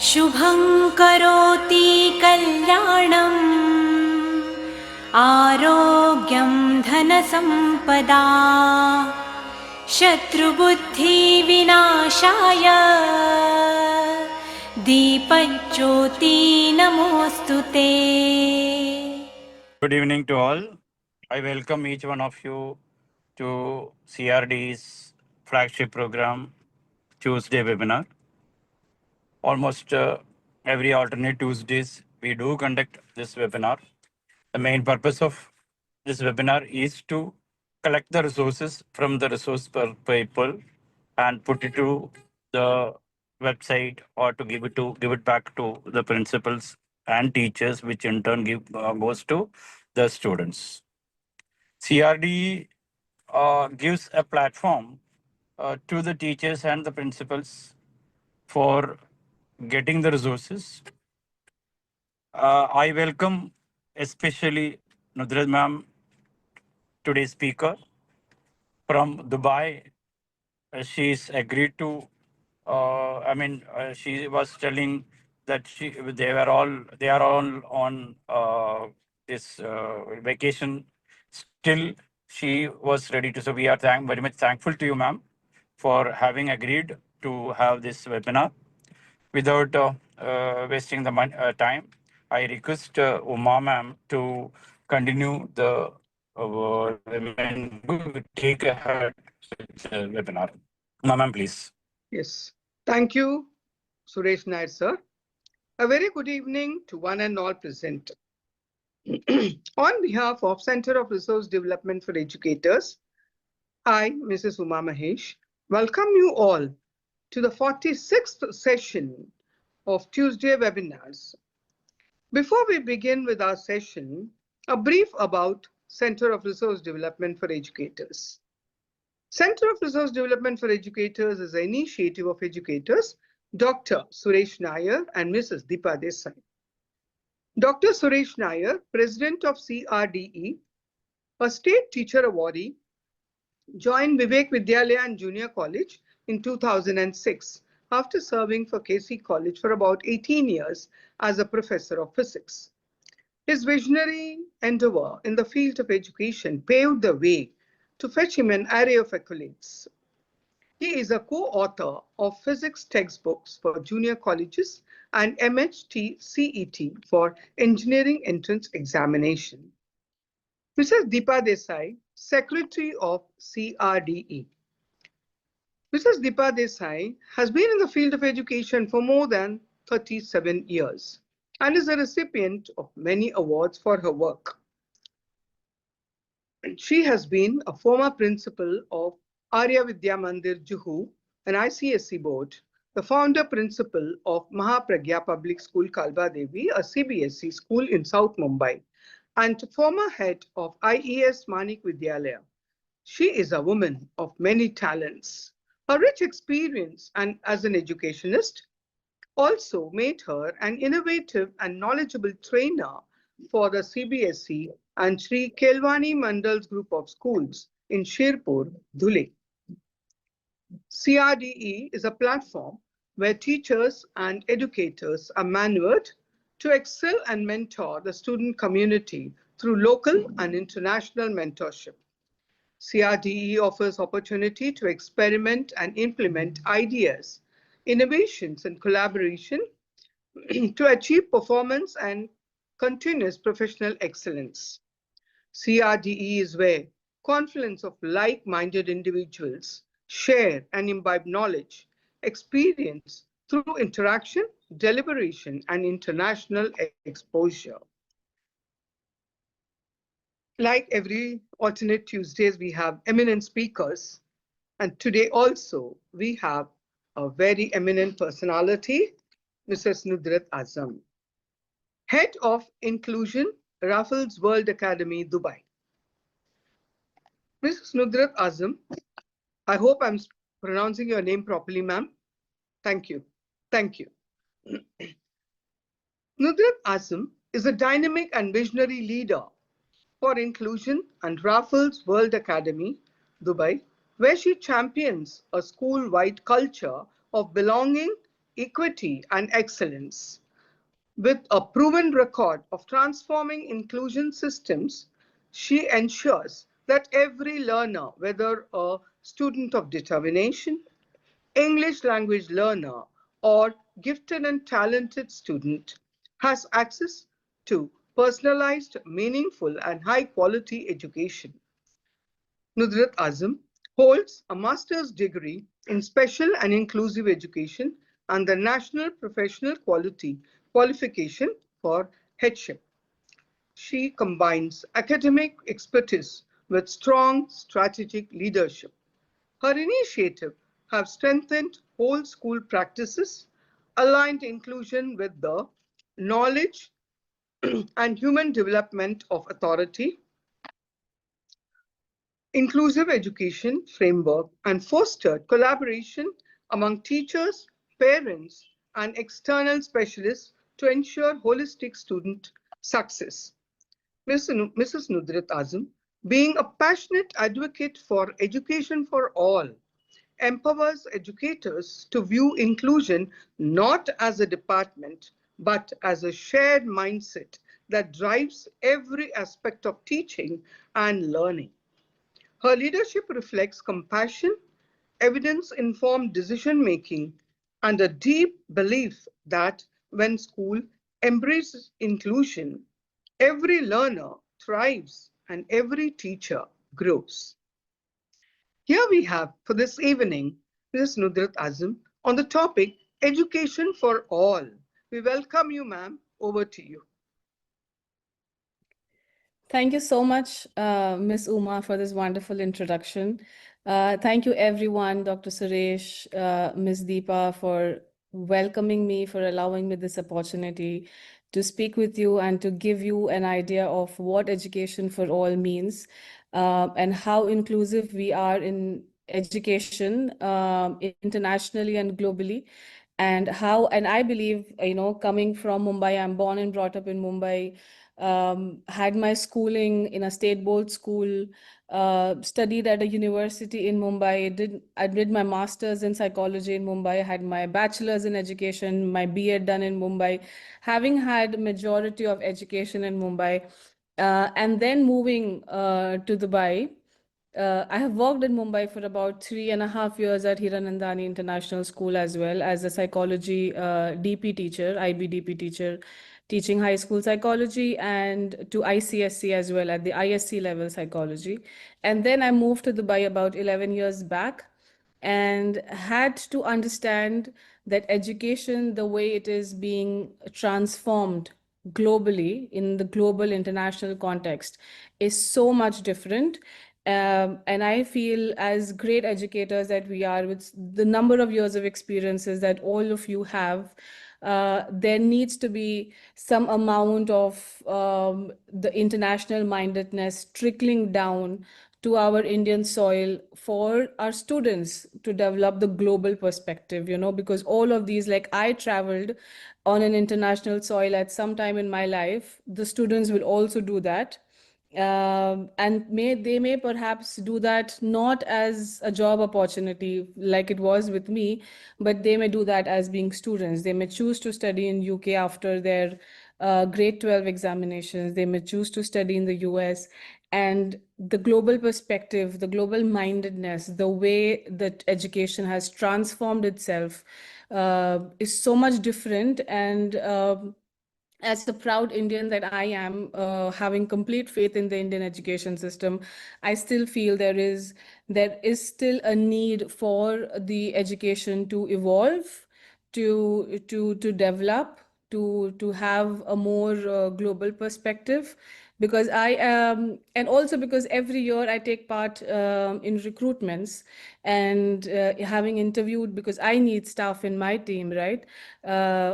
शुभं करोति कल्याणम् आरोग्यं धनसम्पदा शत्रुबुद्धिविनाशाय Deepjyoti नमोऽस्तुते। Good evening to all. I welcome each one of you to CRDE's flagship program, Tuesday webinar. Almost every alternate Tuesdays, we do conduct this webinar. The main purpose of this webinar is to collect the resources from the resource people and put it to the website or to give it back to the principals and teachers, which in turn goes to the students. CRDE gives a platform to the teachers and the principals for getting the resources. I welcome especially Nudrat ma'am, today's speaker from Dubai. She's agreed to. She was telling that they are all on this vacation. Still, she was ready to. So we are very much thankful to you, ma'am, for having agreed to have this webinar. Without wasting the time, I request Uma ma'am to continue the take ahead with the webinar. Uma ma'am, please. Yes. Thank you, Suresh Nair, sir. A very good evening to one and all present. On behalf of Center of Resource Development for Educators, I, Mrs. Uma Mahesh, welcome you all to the 46th session of Tuesday webinars. Before we begin with our session, a brief about Center of Resource Development for Educators. Center of Resource Development for Educators is an initiative of educators, Dr. Suresh Nair and Mrs. Deepa Desai. Dr. Suresh Nair, President of CRDE, a state teacher awardee, joined Vivek Vidyalaya and Junior College in 2006 after serving for KC College for about 18 years as a professor of physics. His visionary endeavor in the field of education paved the way to fetch him an array of accolades. He is a co-author of physics textbooks for junior colleges and MHT CET for engineering entrance examination. Mrs. Deepa Desai, Secretary of CRDE. Mrs. Deepa Desai has been in the field of education for more than 37 years and is a recipient of many awards for her work. She has been a former principal of Arya Vidya Mandir, Juhu, an ICSE board, the founder principal of Mahapragya Public School, Kalba Devi, a CBSE school in South Mumbai, and former head of IES Manik Vidyalaya. She is a woman of many talents. Her rich experience and as an educationist also made her an innovative and knowledgeable trainer for the CBSE and Sri Kelwani Mandal's group of schools in Sherpur, Dhule. CRDE is a platform where teachers and educators are manured to excel and mentor the student community through local and international mentorship. CRDE offers opportunity to experiment and implement ideas, innovations, and collaboration to achieve performance and continuous professional excellence. CRDE is where confluence of like-minded individuals share and imbibe knowledge, experience through interaction, deliberation, and international exposure. Like every alternate Tuesdays, we have eminent speakers. And today also, we have a very eminent personality, Mrs. Nudrat Azam, Head of Inclusion, Raffles World Academy, Dubai. Mrs. Nudrat Azam, I hope I'm pronouncing your name properly, ma'am. Thank you. Thank you. Nudrat Azam is a dynamic and visionary leader for inclusion and Raffles World Academy, Dubai, where she champions a school-wide culture of belonging, equity, and excellence. With a proven record of transforming inclusion systems, she ensures that every learner, whether a student of determination, English language learner, or gifted and talented student, has access to personalized, meaningful, and high quality education. Nudrat Azam holds a master's degree in special and inclusive education and the National Professional Qualification for Headship. She combines academic expertise with strong strategic leadership. Her initiative have strengthened whole school practices, aligned inclusion with the knowledge and human development of authority, inclusive education framework, and fostered collaboration among teachers, parents, and external specialists to ensure holistic student success. Mrs. Nudrat Azam, being a passionate advocate for education for all, empowers educators to view inclusion not as a department, but as a shared mindset that drives every aspect of teaching and learning. Her leadership reflects compassion, evidence-informed decision-making, and a deep belief that when school embraces inclusion, every learner thrives and every teacher grows. Here we have for this evening Mrs. Nudrat Azam on the topic Education for All. We welcome you, ma'am. Over to you. Thank you so much, Ms. Uma, for this wonderful introduction. Thank you, everyone, Dr. Suresh, Ms. Deepa, for welcoming me, for allowing me this opportunity to speak with you and to give you an idea of what education for all means and how inclusive we are in education internationally and globally. And I believe, coming from Mumbai, I'm born and brought up in Mumbai, had my schooling in a state board school, studied at a university in Mumbai. I did my master's in psychology in Mumbai, had my bachelor's in education, my BEd done in Mumbai, having had majority of education in Mumbai, and then moving to Dubai. I have worked in Mumbai for about 3.5 years at Hiranandani International School as well as a psychology DP teacher, IB DP teacher, teaching high school psychology and to ICSC as well at the ISC level psychology. And then I moved to Dubai about 11 years back and had to understand that education, the way it is being transformed globally in the global international context, is so much different. And I feel, as great educators that we are, with the number of years of experiences that all of you have, there needs to be some amount of the international mindedness trickling down to our Indian soil for our students to develop the global perspective, because all of these, like I traveled on an international soil at some time in my life, the students will also do that. And they may perhaps do that not as a job opportunity like it was with me, but they may do that as being students. They may choose to study in UK after their grade 12 examinations. They may choose to study in the US. And the global perspective, the global mindedness, the way that education has transformed itself is so much different. And as a proud Indian that I am, having complete faith in the Indian education system, I still feel there is still a need for the education to evolve, to develop, to have a more global perspective. Because and also because every year I take part in recruitments and having interviewed, because I need staff in my team, right?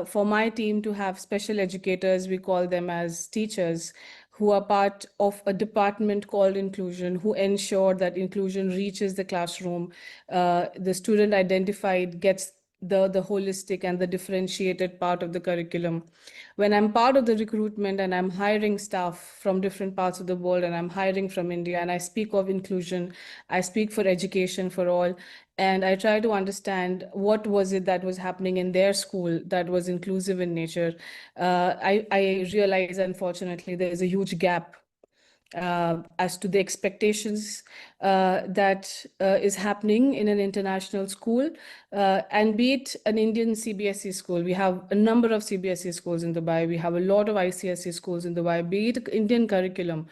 For my team to have special educators, we call them as teachers, who are part of a department called inclusion, who ensure that inclusion reaches the classroom, the student identified gets the holistic and the differentiated part of the curriculum. When I'm part of the recruitment and I'm hiring staff from different parts of the world, and I'm hiring from India, and I speak of inclusion, I speak for education for all, and I try to understand what was it that was happening in their school that was inclusive in nature. I realize, unfortunately, there is a huge gap as to the expectations that is happening in an international school, and be it an Indian CBSE school. We have a number of CBSE schools in Dubai. We have a lot of ICSE schools in Dubai, be it Indian curriculum,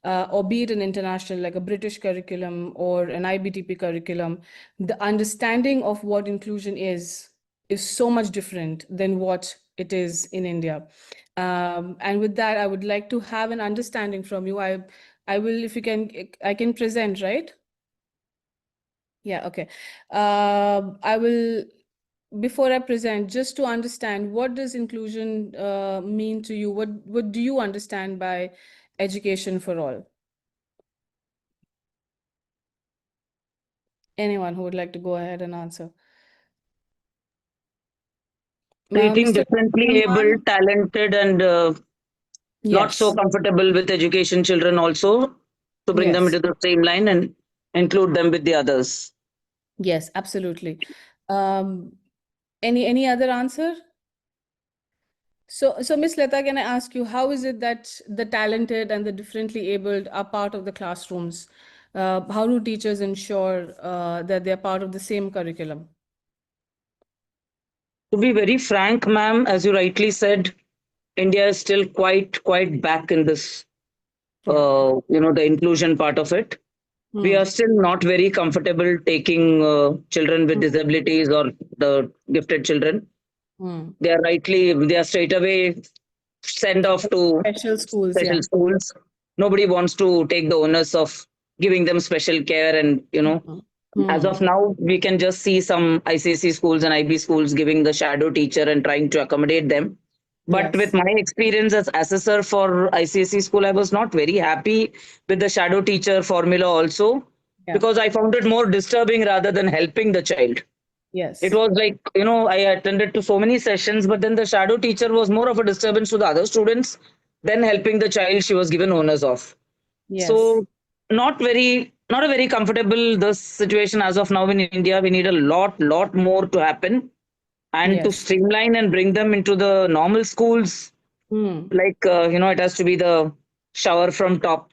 or be it an international, like a British curriculum or an IBTP curriculum. The understanding of what inclusion is so much different than what it is in India. And with that, I would like to have an understanding from you. I will, if you can, I can present, right? Yeah, okay. I will, before I present, just to understand, what does inclusion mean to you? What do you understand by education for all? Anyone who would like to go ahead and answer? Treating Mr. differently Rahman? able, talented, and not so Yes, comfortable with education children also, to bring them yes, into the same line and include them with the others. yes, absolutely. Any other answer? So Miss Leta, can I ask you, how is it that the talented and the differently abled are part of the classrooms? How do teachers ensure that they're part of the same curriculum? To be very frank, ma'am, as you rightly said, India is still quite back in this, Yeah. the inclusion part of it. We Hmm. are still not very comfortable taking children with disabilities or the gifted children. Hmm. They are straight away sent off to Special schools, yeah. special schools. Nobody wants to take the onus of giving them special care. And, as Hmm. of now, we can just see some ICC schools and IB schools giving the shadow teacher and trying to accommodate them. But with Yes. my experience as assessor for ICSE school, I was not very happy with the shadow teacher formula also, Yeah. because I found it more disturbing rather than helping the child. It Yes. was like, I attended to so many sessions, but then the shadow teacher was more of a disturbance to the other students than helping the child she was given owners of. Yes. So not a very comfortable this situation as of now in India. We need a lot more to happen, and to Yes. streamline and bring them into the normal schools. Hmm. Like, it has to be the shower from top.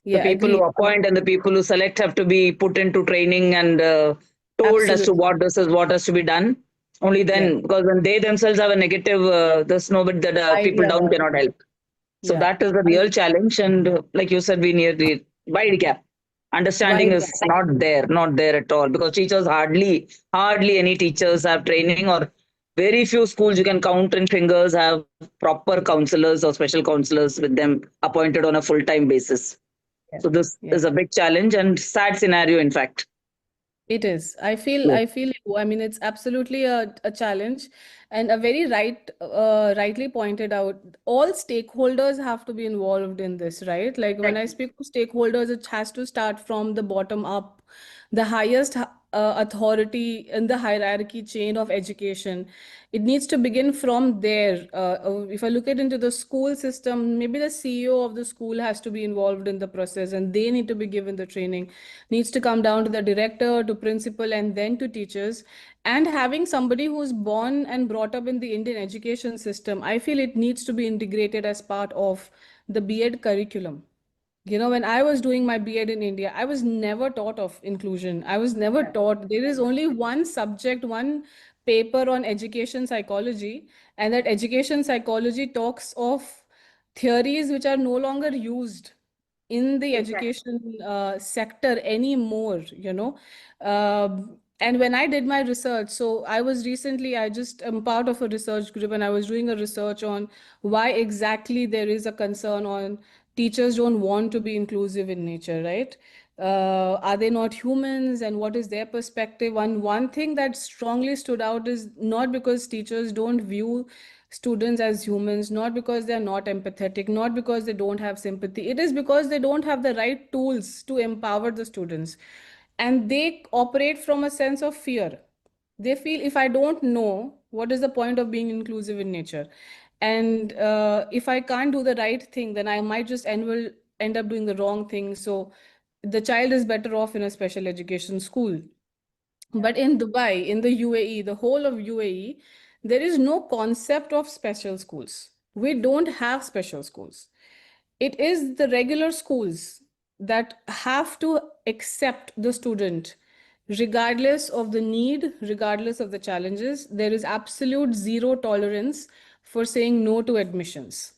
The Yeah, people who agreed. appoint and the people who select have to be put into training and told as to Absolutely. what has to be done. Only Yeah. then, because when they themselves have a negative, there's nobody that people Idea down about cannot it. help. So Yeah. that is the real challenge. And like you said, we need the wide gap. Understanding Wide is not there at all, because teachers hardly any teachers have training, or very few schools you can count in fingers have proper counselors or special counselors with them appointed on a full-time basis. gap. So this Yeah. is a big challenge and sad scenario, in fact. It is. I feel you. I mean, it's absolutely a challenge, and a very rightly pointed out, all stakeholders have to be involved in this, right? Like when I speak to stakeholders, it has to start from the bottom up. The highest authority in the hierarchy chain of education, it needs to begin from there. If I look at into the school system, maybe the CEO of the school has to be involved in the process, and they need to be given the training. Needs to come down to the director, to principal, and then to teachers. And having somebody who's born and brought up in the Indian education system, I feel it needs to be integrated as part of the B.Ed curriculum. When I was doing my B.Ed in India, I was never taught of inclusion. I was never taught. There is only one subject, one paper on education psychology, and that education psychology talks of theories which are no longer used in the education sector anymore. And when I did my research, so I just am part of a research group, and I was doing a research on why exactly there is a concern on teachers don't want to be inclusive in nature, right? Are they not humans, and what is their perspective? One thing that strongly stood out is not because teachers don't view students as humans, not because they're not empathetic, not because they don't have sympathy. It is because they don't have the right tools to empower the students. And they operate from a sense of fear. They feel if I don't know, what is the point of being inclusive in nature? And if I can't do the right thing, then I might just end up doing the wrong thing. So the child is better off in a special education school. But in Dubai, in the UAE, the whole of UAE, there is no concept of special schools. We don't have special schools. It is the regular schools that have to accept the student regardless of the need, regardless of the challenges. There is absolute zero tolerance for saying no to admissions.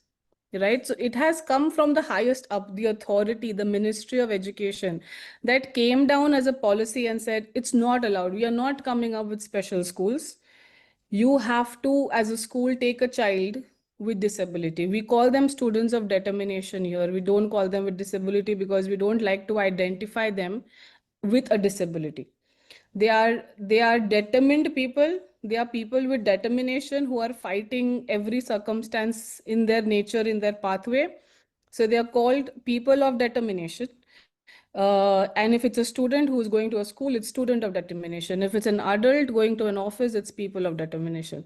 Right? So it has come from the highest up, the authority, the Ministry of Education, that came down as a policy and said, it's not allowed. We are not coming up with special schools. You have to, as a school, take a child with disability. We call them students of determination here. We don't call them with disability because we don't like to identify them with a disability. They are determined people. They are people with determination who are fighting every circumstance in their nature, in their pathway. So they are called people of determination. And if it's a student who's going to a school, it's student of determination. If it's an adult going to an office, it's people of determination.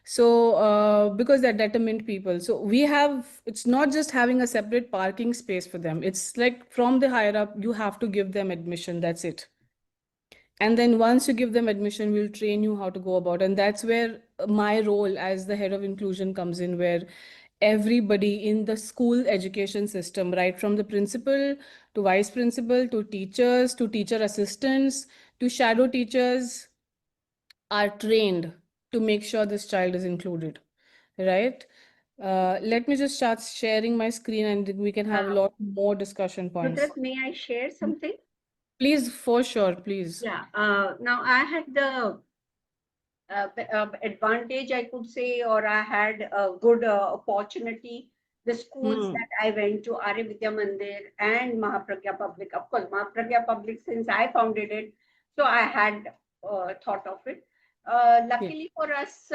So because they're determined people. So we have, it's not just having a separate parking space for them. It's like from the higher up, you have to give them admission. That's it. And then once you give them admission, we'll train you how to go about. And that's where my role as the head of inclusion comes in, where everybody in the school education system, right from the principal to vice principal to teachers to teacher assistants to shadow teachers, are trained to make sure this child is included, right? Let me just start sharing my screen and we can have a lot more discussion points. Nudrat, may I share something? Please, for sure, please. Yeah. Now I had the advantage, I could say, or I had a good opportunity. The schools that I went to, Arya Vidya Mandir and Mahapragya Public, of course, Mahapragya Public, since I founded it, so I had thought of it. Luckily for us,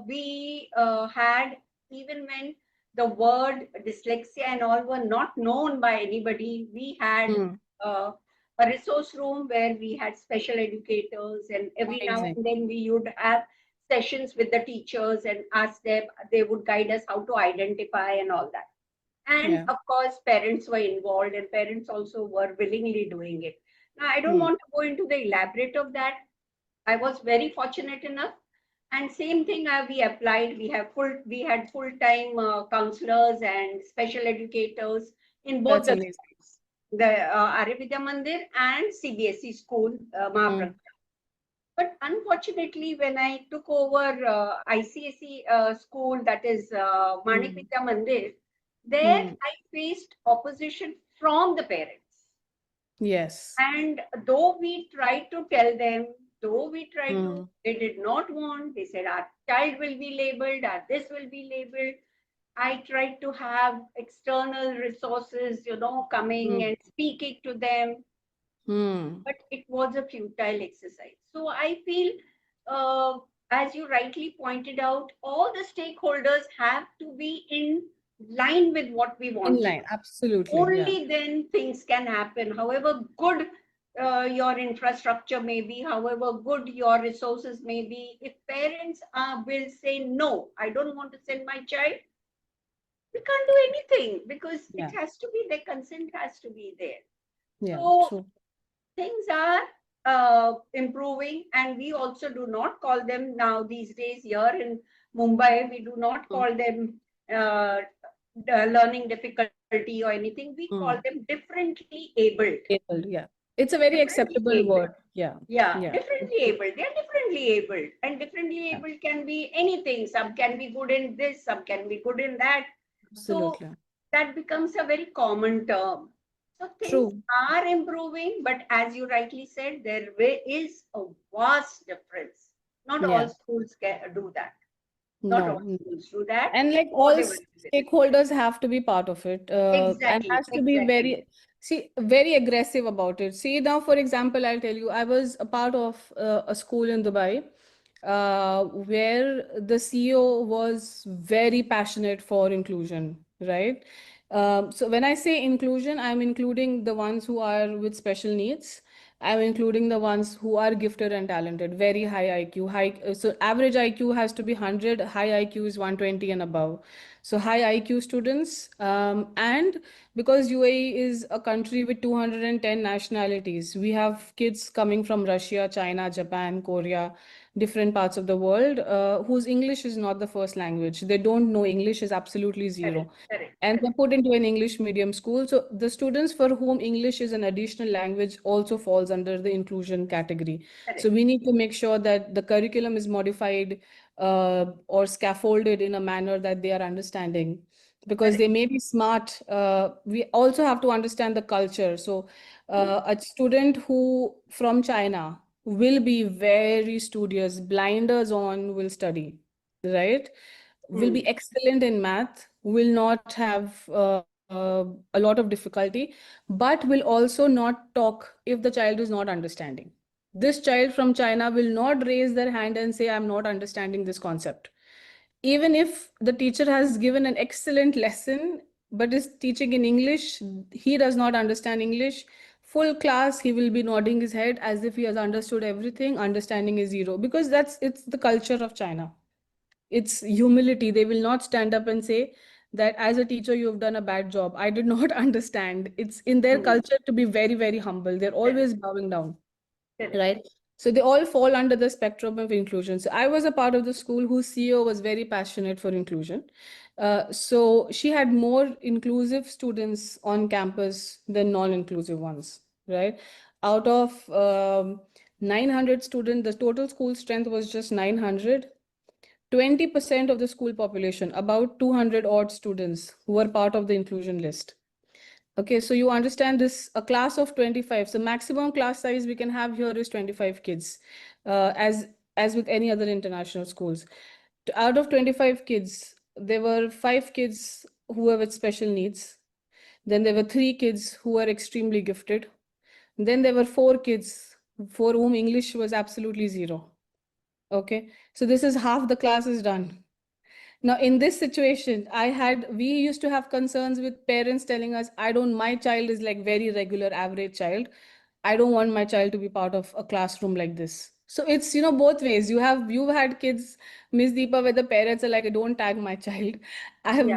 we had, even when the word dyslexia and all were not known by anybody, we had a resource room where we had special educators, and every now and then we would have sessions with the teachers and ask them, they would guide us how to identify and all that. And of course, parents were involved, and parents also were willingly doing it. Now, I don't want to go into the elaborate of that. I was very fortunate enough. And same thing we applied. We had full-time counselors and special educators in both the schools, the Arya Vidya Mandir and CBSE school, Mahapragya. But unfortunately, when I took over ICSE school, that is Manik Vidya Mandir, there I faced opposition from the parents. Yes. And though we tried to tell them, they did not want. They said, our child will be labeled, this will be labeled. I tried to have external resources, coming and speaking to them. But it was a futile exercise. So I feel, as you rightly pointed out, all the stakeholders have to be in line with what we want. In line, absolutely. Only then things can happen. However good your infrastructure may be, however good your resources may be, if parents will say, no, I don't want to send my child, we can't do anything, because it has to be, their consent has to be there. So things are improving, and we also do not call them now these days here in Mumbai, we do not call them learning difficulty or anything. We call them differently abled. It's a very acceptable word. Differently abled. They are differently abled, and differently abled can be anything. Some can be good in this, some can be good in that. Absolutely. So that becomes a very common term. So things are improving, but as you rightly said, there is a vast difference. Not all schools can do that. Not all schools do that. And like all stakeholders have to be part of it. And has to be very aggressive about it. See, now, for example, I'll tell you, I was a part of a school in Dubai where the CEO was very passionate for inclusion, right? So when I say inclusion, I'm including the ones who are with special needs, I'm including the ones who are gifted and talented, very high IQ. So average IQ has to be 100, high IQ is 120 and above. So high IQ students, and because UAE is a country with 210 nationalities, we have kids coming from Russia, China, Japan, Korea, different parts of the world, whose English is not the first language. They don't know English, is absolutely zero. And they're put into an English medium school. So the students for whom English is an additional language also falls under the inclusion category. So we need to make sure that the curriculum is modified or scaffolded in a manner that they are understanding, because they may be smart. We also have to understand the culture. So a student who from China will be very studious, blinders on, will study, right? Will be excellent in math, will not have a lot of difficulty, but will also not talk if the child is not understanding. This child from China will not raise their hand and say, I'm not understanding this concept. Even if the teacher has given an excellent lesson, but is teaching in English, he does not understand English. Full class, he will be nodding his head as if he has understood everything. Understanding is zero, because it's the culture of China. It's humility. They will not stand up and say that as a teacher you've done a bad job, I did not understand. It's in their culture to be very, very humble. They're always bowing down, right? So they all fall under the spectrum of inclusion. So I was a part of the school whose CEO was very passionate for inclusion. So she had more inclusive students on campus than non-inclusive ones, right? Out of 900 students, the total school strength was just 900. 20% of the school population, about 200 odd students, who were part of the inclusion list. Okay, so you understand this, a class of 25. So maximum class size we can have here is 25 kids, as with any other international schools. Out of 25 kids, there were 5 kids who were with special needs. Then there were 3 kids who were extremely gifted. Then there were 4 kids for whom English was absolutely zero. Okay, so this is half the class is done. Now, in this situation, we used to have concerns with parents telling us, my child is like very regular, average child. I don't want my child to be part of a classroom like this. So it's, both ways. You've had kids, Miss Deepa, where the parents are like, don't tag my child. I've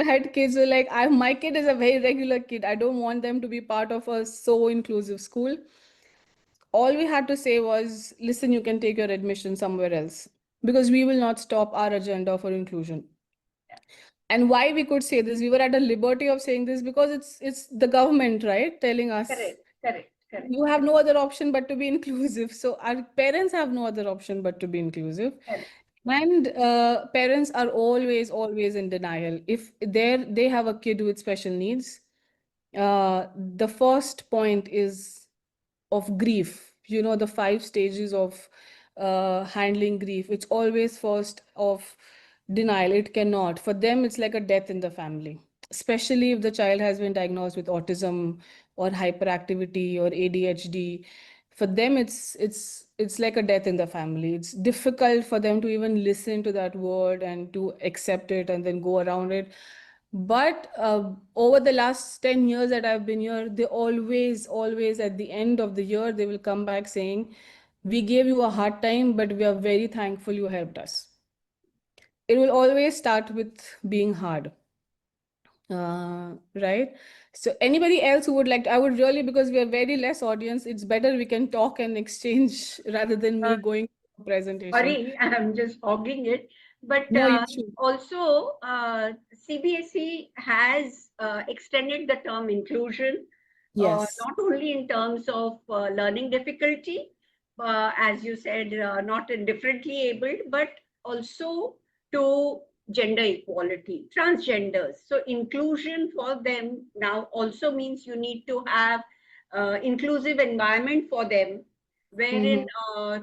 had kids who are like, my kid is a very regular kid. I don't want them to be part of a so inclusive school. All we had to say was, listen, you can take your admission somewhere else, because we will not stop our agenda for inclusion. And why we could say this, we were at a liberty of saying this because it's the government, right, telling us Correct. you have no other option but to be inclusive. So our parents have no other option but to be inclusive. Correct. And parents are always in denial. If they have a kid with special needs, the first point is of grief. The 5 stages of handling grief. It's always first of denial. It cannot. For them, it's like a death in the family, especially if the child has been diagnosed with autism or hyperactivity or ADHD. For them, it's like a death in the family. It's difficult for them to even listen to that word and to accept it and then go around it. But over the last 10 years that I've been here, they always at the end of the year, they will come back saying, we gave you a hard time, but we are very thankful you helped us. It will always start with being hard. Right? So anybody else who would like to, I would really, because we are very less audience, it's better we can talk and exchange rather than me going to a presentation. Sorry, I'm just hogging it. But No, you should. also, CBSE has extended the term inclusion, Yes. not only in terms of learning difficulty, as you said, not indifferently abled, but also to gender equality, transgenders. So inclusion for them now also means you need to have inclusive environment for them, wherein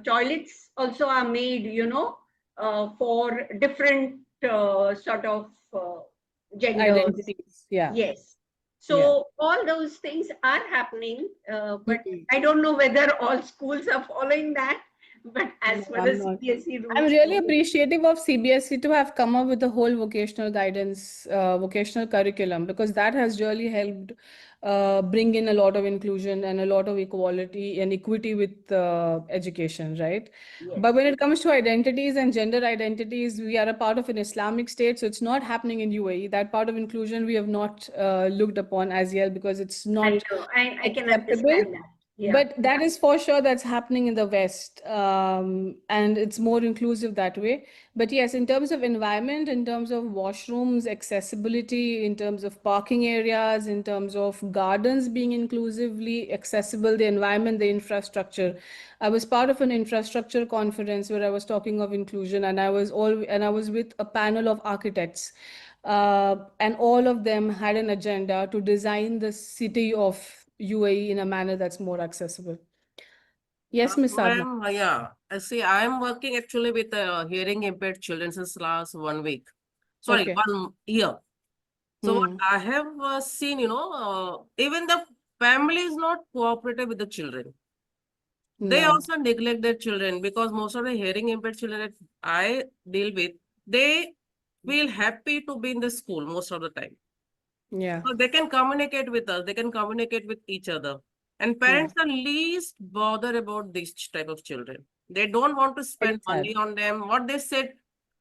toilets also are made, for different sort of genders. Identities. Yeah. Yes. So all those things are happening, but I don't know whether all schools are following that. But as far as CBSE rules, I'm really appreciative of CBSE to have come up with the whole vocational guidance, vocational curriculum, because that has really helped bring in a lot of inclusion and a lot of equality and equity with education, right? But when it comes to identities and gender identities, we are a part of an Islamic state, so it's not happening in UAE. That part of inclusion we have not looked upon as yet because it's I not know. I can acceptable. understand that. Yeah. But that is for sure that's happening in the West, and it's more inclusive that way. But yes, in terms of environment, in terms of washrooms, accessibility, in terms of parking areas, in terms of gardens being inclusively accessible, the environment, the infrastructure. I was part of an infrastructure conference where I was talking of inclusion, and I was with a panel of architects. And all of them had an agenda to design the city of UAE in a manner that's more accessible. Yes, Miss Sadhna. Ma'am, yeah. See, I am working actually with hearing impaired children since last 1 week. Sorry, Okay. 1 year. So what I have seen, even the family is not cooperative with the children. They No. also neglect their children because most of the hearing impaired children that I deal with, they feel happy to be in the school most of the time. Yeah. So they can communicate with us, they can communicate with each other. And parents are least bothered about this type of children. They don't want to spend Very sad. money on them. What they said,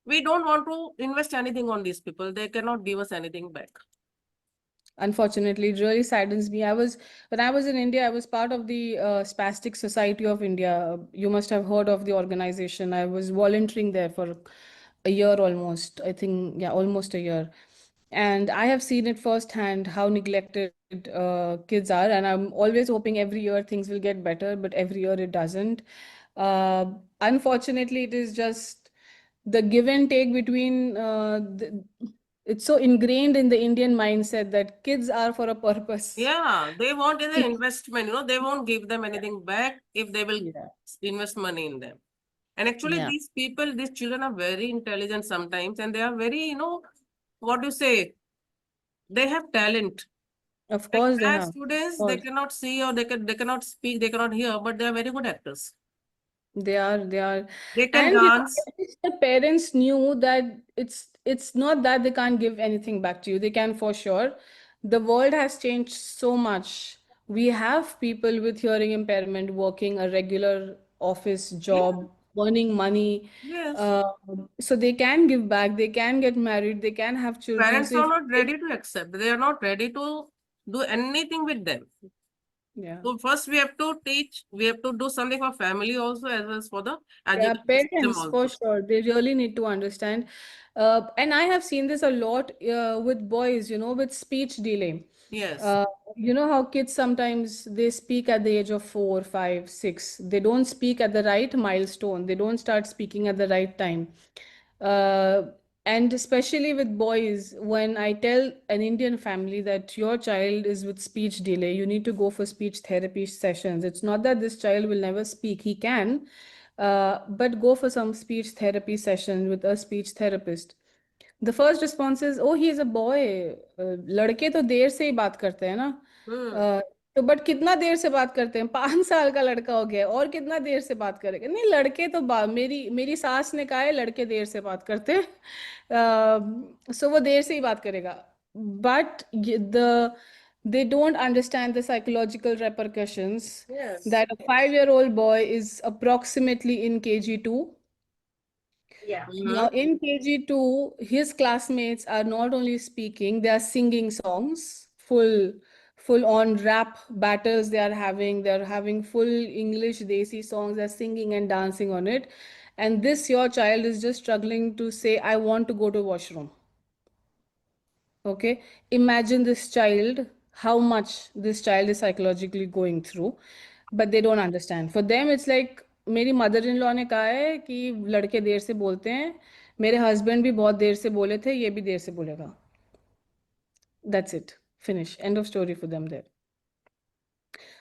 we don't want to invest anything on these people. They cannot give us anything back. Unfortunately, it really saddens me. When I was in India, I was part of the Spastic Society of India. You must have heard of the organization. I was volunteering there for a year almost. I think, yeah, almost a year. And I have seen it firsthand how neglected kids are. And I'm always hoping every year things will get better, but every year it doesn't. Unfortunately, it is just the give and take between it's so ingrained in the Indian mindset that kids are for a purpose. Yeah, they want an investment, they won't give them anything back if they will Yeah. invest money in them. And actually, Yeah. these people, these children are very intelligent sometimes, and they are very, what do you say? They have talent. Of Like course they bad have. Of students, they course. cannot see or they cannot speak, they cannot hear, but they are very good actors. They are. They can And dance. at least the parents knew that it's not that they can't give anything back to you. They can for sure. The world has changed so much. We have people with hearing impairment working a regular office Yeah, job, earning money. yes. Uh, so they can give back, they can get married, they can have children. Parents So are if, not ready to accept. They are not ready to do anything with them. yeah. So first we have to teach, we have to do something for family also as well as for the Yeah, education system parents for also. sure. They really need to understand. And I have seen this a lot with boys, with speech delay. Yes. Uh, you know how kids sometimes they speak at the age of 4, 5, 6. They don't speak at the right milestone. They don't start speaking at the right time. Uh, and especially with boys, when I tell an Indian family that your child is with speech delay, you need to go for speech therapy sessions. It's not that this child will never speak, he can, but go for some speech therapy session with a speech therapist. The first response is, oh, he is a boy. लड़के तो देर से ही बात करते हैं ना. तो but कितना देर से बात करते हैं? 5 साल का लड़का हो गया और कितना देर से बात करेगा? नहीं, लड़के तो मेरी सास ने कहा है लड़के देर से बात करते हैं. सो वो देर से ही बात करेगा. But they don't understand the psychological repercussions Yes. that a 5-year-old boy is approximately in KG2. Yeah. Now, in KG2, his classmates are not only speaking, they are singing songs, full on rap battles they are having. They're having full English Desi songs, they're singing and dancing on it. And this, your child is just struggling to say, I want to go to washroom. Okay, imagine this child, how much this child is psychologically going through, but they don't understand. For them, it's like मेरी mother in law ने कहा है कि लड़के देर से बोलते हैं, मेरे हस्बैंड भी बहुत देर से बोले थे, ये भी देर से बोलेगा. That's it. Finish. End of story for them there.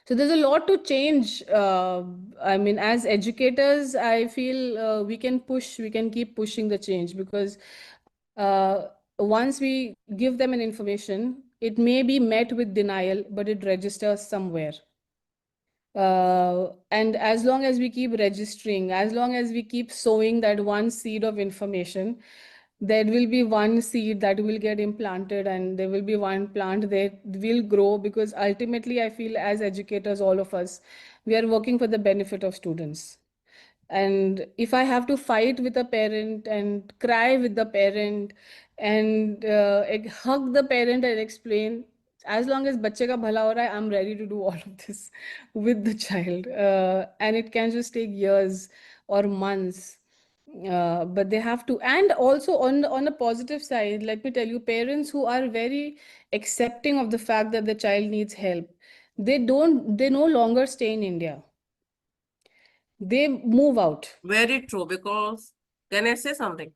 So there's a lot to change. I mean, as educators, I feel we can keep pushing the change because once we give them an information, it may be met with denial, but it registers somewhere. And as long as we keep registering, as long as we keep sowing that one seed of information, There will be one seed that will get implanted, and there will be one plant that will grow, because ultimately I feel as educators, all of us, we are working for the benefit of students. And if I have to fight with a parent and cry with the parent and hug the parent and explain, as long as बच्चे का भला हो रहा है, I'm ready to do all of this with the child. And it can just take years or months. But they have to, and also on a positive side, let me tell you, parents who are very accepting of the fact that the child needs help, they no longer stay in India. They move out. Very true. Because can I say something?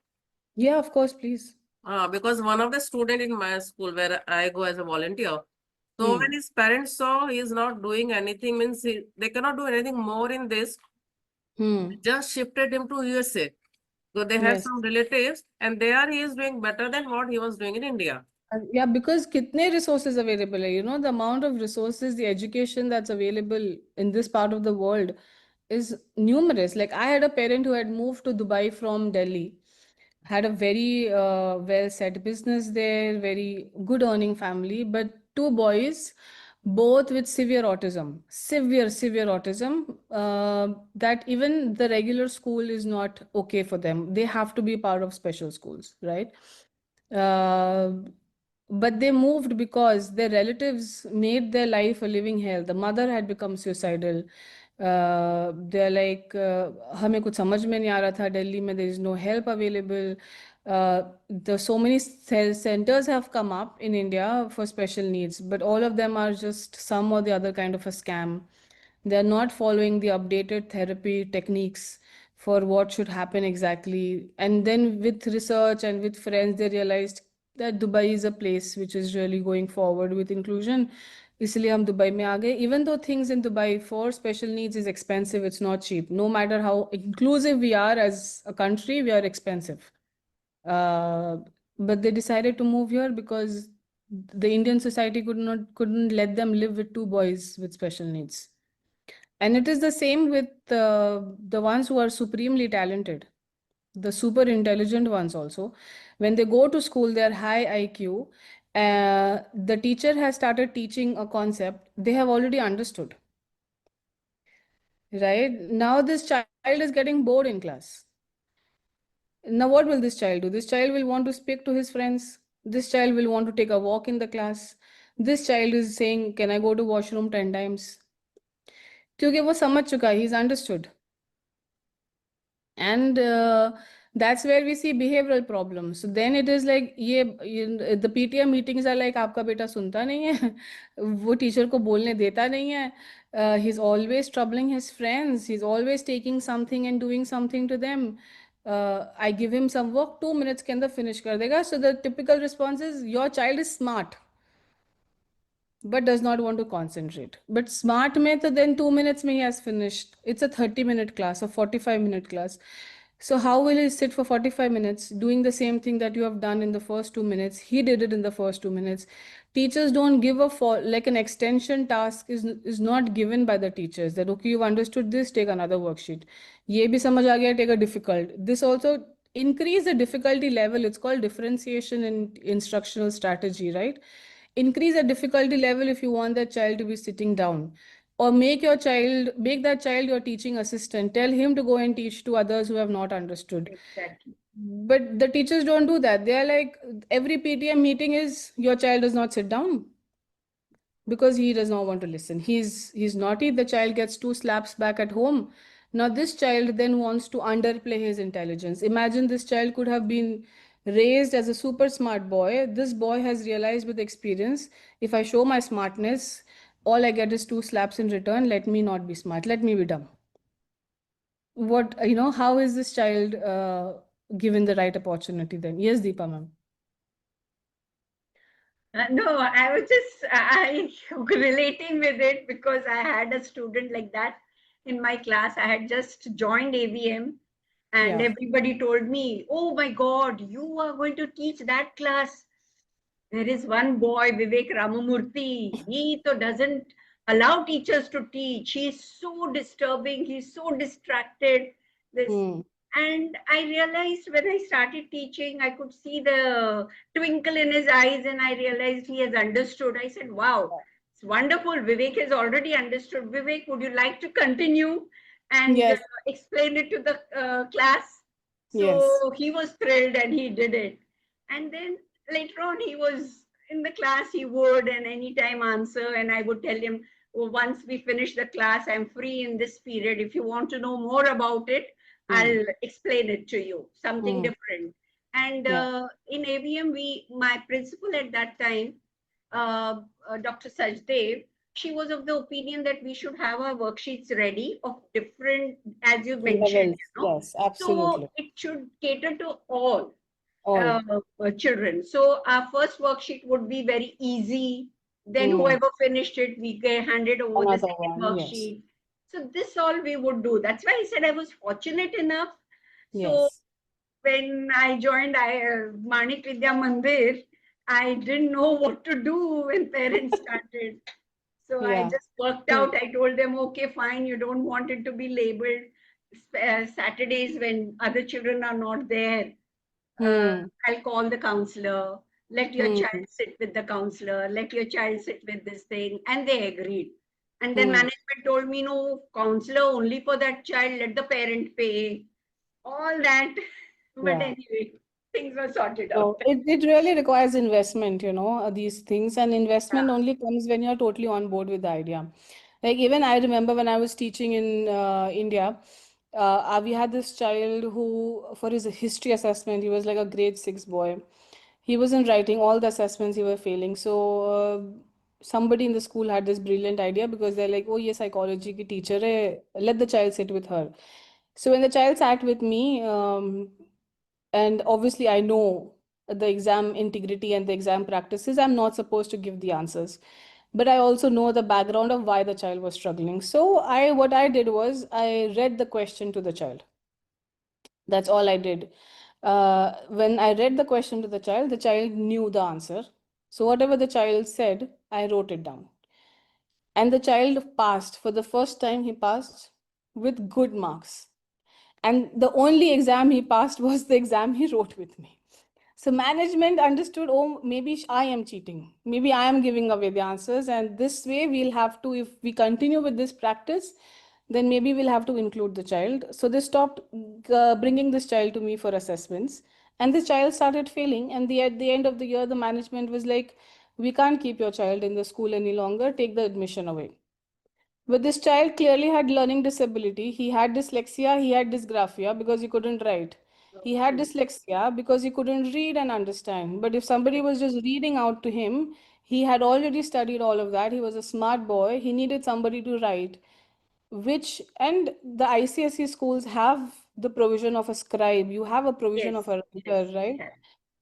Yeah, of course, please. Because one of the student in my school where I go as a volunteer, so when his parents saw he is not doing anything, means they cannot do anything more in this, just shifted him to USA. So they have Yes. some relatives, and there he is doing better than what he was doing in India. Yeah, because kitne resources available hai, you know, the amount of resources, the education that's available in this part of the world is numerous. Like I had a parent who had moved to Dubai from Delhi, had a very well set business there, very good earning family, but two boys, both with severe autism, severe autism, that even the regular school is not okay for them. They have to be part of special schools, right? Uh, but they moved because their relatives made their life a living hell. The mother had become suicidal. They're like, हमें कुछ समझ में नहीं आ रहा था, दिल्ली में there is no help available. The so many centers have come up in India for special needs, but all of them are just some or the other kind of a scam. They're not following the updated therapy techniques for what should happen exactly. And then with research and with friends, they realized that Dubai is a place which is really going forward with inclusion. इसलिए हम Dubai में आ गए. Even though things in Dubai for special needs is expensive, it's not cheap. No matter how inclusive we are as a country, we are expensive. But they decided to move here because the Indian society couldn't let them live with two boys with special needs. And it is the same with the ones who are supremely talented, the super intelligent ones also. When they go to school, they're high IQ. The teacher has started teaching a concept they have already understood. Right? Now this child is getting bored in class. Now what will this child do? This child will want to speak to his friends. This child will want to take a walk in the class. This child is saying, can I go to washroom 10 times? क्योंकि वो समझ चुका है, he's understood. And that's where we see behavioral problems. So then it is like the PTM meetings are like आपका बेटा सुनता नहीं है, वो टीचर को बोलने देता नहीं है, he's always troubling his friends, he's always taking something and doing something to them. I give him some work, 2 minutes के अंदर finish कर देगा. So the typical response is your child is smart but does not want to concentrate. But smart mein to then 2 minutes mein he has finished. It's a 30-minute class, a 45-minute class. So how will he sit for 45 minutes doing the same thing that you have done in the first 2 minutes? He did it in the first 2 minutes. Teachers don't give like an extension task is not given by the teachers that, okay, you've understood this, take another worksheet. Ye bhi samajh aa gaya, take a difficult. This also increase the difficulty level. It's called differentiation in instructional strategy, right? Increase the difficulty level if you want that child to be sitting down, or make that child your teaching assistant. Tell him to go and teach to others who have not understood. Exactly. But the teachers don't do that. They are like, every PTM meeting is your child does not sit down because he does not want to listen. He's naughty. The child gets 2 slaps back at home. Now this child then wants to underplay his intelligence. Imagine this child could have been raised as a super smart boy. This boy has realized with experience, if I show my smartness, all I get is 2 slaps in return. Let me not be smart. Let me be dumb. What, how is this child given the right opportunity then? Yes, Deepa ma'am. No, I was just relating with it because I had a student like that in my class. I had just joined AVM and Yeah. everybody told me, oh my God, you are going to teach that class. There is one boy, Vivek Ramamurthy. He doesn't allow teachers to teach. He's so disturbing. He's so distracted. This, And I realized when I started teaching, I could see the twinkle in his eyes, and I realized he has understood. I said, wow, it's wonderful. Vivek has already understood. Vivek, would you like to continue and Yes, explain it to the class? yes. So he was thrilled and he did it. And then later on, he was in the class, he would, and anytime answer. And I would tell him, oh, once we finish the class, I'm free in this period. If you want to know more about it, I'll explain it to you, something different. And Yeah. in AVM, my principal at that time, Dr. 𝐄𝐝𝐮𝐧, she was of the opinion that we should have our worksheets ready of different, as you mentioned, Levels. Yes, So absolutely. it should cater to all All. children. So our first worksheet would be very easy. Then whoever finished it, we get handed over the Another second one. Yes. worksheet. So this all we would do. That's why I said I was fortunate enough. So Yes. when I joined Manik Vidya Mandir, I didn't know what to do when parents started. So I Yeah. just worked out. I told them, okay, fine, you don't want it to be labeled Saturdays when other children are not there. Hmm. I'll call the counselor. Let your Hmm. child sit with the counselor. Let your child sit with this thing. And they agreed. And then Hmm. management told me, no, counselor only for that child. Let the parent pay. All that. But Yeah. anyway, things were sorted So out. it really requires investment, these things, and investment Yeah. only comes when you're totally on board with the idea. Like even I remember when I was teaching in India, we had this child who, for his history assessment, he was like a grade 6 boy. He wasn't writing all the assessments, he were failing. So somebody in the school had this brilliant idea because they're like, oh, ye psychology ki teacher hai, let the child sit with her. So when the child sat with me, and obviously I know the exam integrity and the exam practices, I'm not supposed to give the answers. But I also know the background of why the child was struggling. So what I did was I read the question to the child. That's all I did. When I read the question to the child knew the answer. So whatever the child said, I wrote it down. And the child passed. For the first time, he passed with good marks. And the only exam he passed was the exam he wrote with me. So management understood, oh, maybe I am cheating. Maybe I am giving away the answers. And this way we'll have to, if we continue with this practice, then maybe we'll have to include the child. So they stopped bringing this child to me for assessments. And the child started failing. And at the end of the year, the management was like, we can't keep your child in the school any longer. Take the admission away. But this child clearly had learning disability. He had dyslexia, he had dysgraphia because he couldn't write. He had dyslexia because he couldn't read and understand. But if somebody was just reading out to him, he had already studied all of that. He was a smart boy. He needed somebody to write, and the ICSE schools have the provision of a scribe. You have a provision Yes, of a yes, writer, they right? have.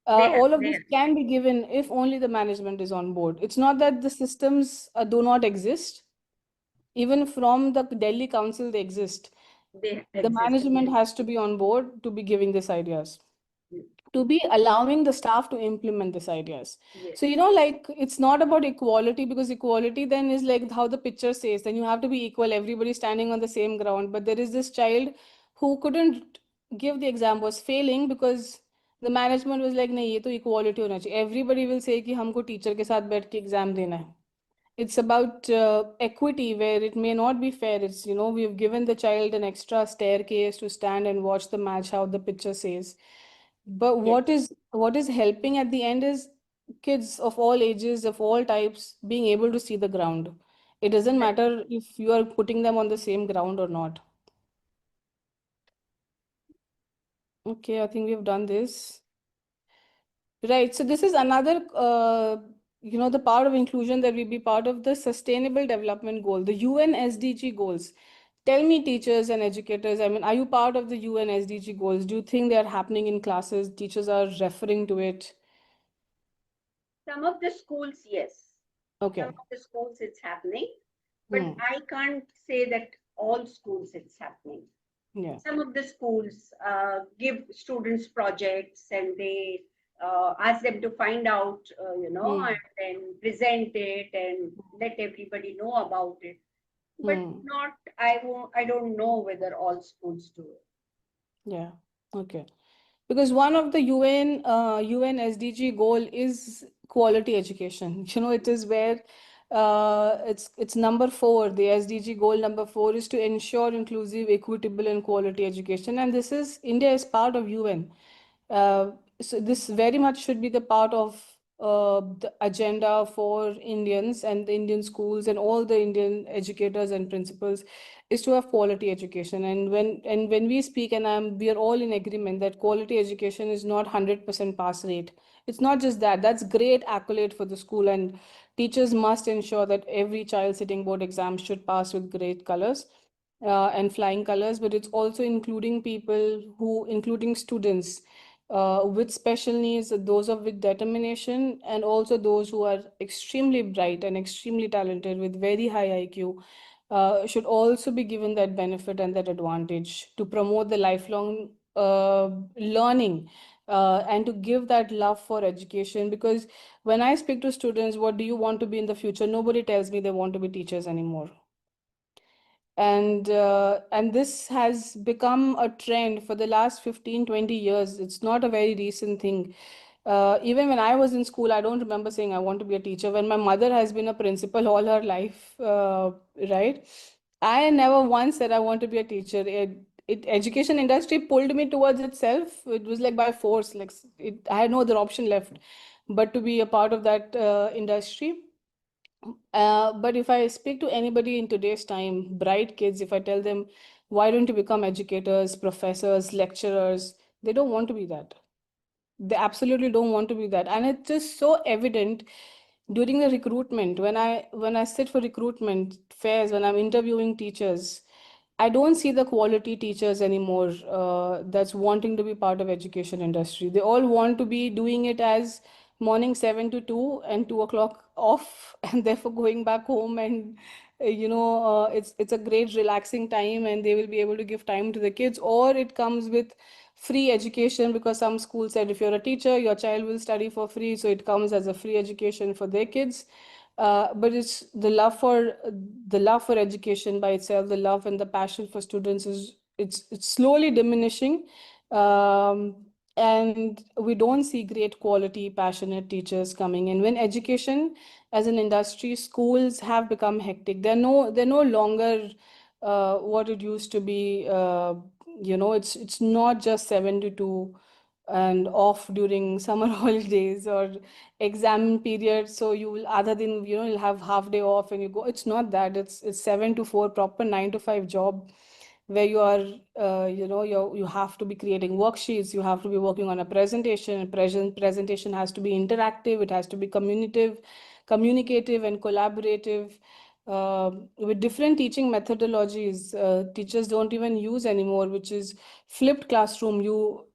They have, All of they this have. can be given if only the management is on board. It's not that the systems do not exist. Even from the Delhi Council, they exist. They The exist. management Yes, has to be on board to be giving these ideas, yes, to be allowing the staff to implement these ideas. yes. So, like it's not about equality, because equality then is like how the picture says, then you have to be equal, everybody standing on the same ground. But there is this child who couldn't give the exam, was failing because the management was like, nahi, ye to equality hona chahiye. Everybody will say कि हमको teacher के साथ बैठ के exam देना है. It's about equity, where it may not be fair. It's, we've given the child an extra staircase to stand and watch the match, how the picture says. But Yes. what is helping at the end is kids of all ages, of all types, being able to see the ground. It doesn't matter if you are putting them on the same ground or not. Okay, I think we've done this. Right. So this is another, the part of inclusion that will be part of the Sustainable Development Goal, the UN SDG goals. Tell me, teachers and educators, I mean, are you part of the UN SDG goals? Do you think they are happening in classes? Teachers are referring to it? Some of the schools, yes. Some Okay. of the schools it's happening, but I can't say that all schools it's happening. Yeah. Some of the schools give students projects and they ask them to find out, and then present it and let everybody know about it. But not, I don't know whether all schools do it. Yeah. Okay. Because one of the UN SDG goal is quality education. You know, it is where it's number 4. The SDG goal number 4 is to ensure inclusive, equitable, and quality education. And this is India is part of UN. So this very much should be the part of the agenda for Indians and the Indian schools and all the Indian educators and principals is to have quality education. And when we speak, and we are all in agreement that quality education is not 100% pass rate. It's not just that. That's great accolade for the school, and teachers must ensure that every child sitting board exams should pass with great colors and flying colors. But it's also including people including students with special needs, those of with determination, and also those who are extremely bright and extremely talented with very high IQ should also be given that benefit and that advantage to promote the lifelong learning and to give that love for education. Because when I speak to students, what do you want to be in the future? Nobody tells me they want to be teachers anymore. And this has become a trend for the last 15-20 years. It's not a very recent thing. Even when I was in school, I don't remember saying I want to be a teacher. When my mother has been a principal all her life, right? I never once said I want to be a teacher. Education industry pulled me towards itself. It was like by force. I had no other option left but to be a part of that industry. But if I speak to anybody in today's time, bright kids, if I tell them, why don't you become educators, professors, lecturers, they don't want to be that. They absolutely don't want to be that. And it's just so evident during the recruitment. When I sit for recruitment fairs, when I'm interviewing teachers, I don't see the quality teachers anymore that's wanting to be part of education industry. They all want to be doing it as morning 7 to 2 and 2 o'clock off and therefore going back home, and it's a great relaxing time and they will be able to give time to the kids. Or it comes with free education because some schools said if you're a teacher, your child will study for free, so it comes as a free education for their kids. But it's the love for education by itself, the love and the passion for students is it's slowly diminishing. um, and we don't see great quality passionate teachers coming in. When education as an industry, schools have become hectic. They're no longer what it used to be. It's not just 7 to 2 and off during summer holidays or exam period, so you will, other than you'll have half day off and you go. It's not that. It's 7 to 4 proper 9 to 5 job where you are you have to be creating worksheets, you have to be working on a presentation. Presentation has to be interactive, it has to be communicative and collaborative, with different teaching methodologies teachers don't even use anymore, which is flipped classroom. You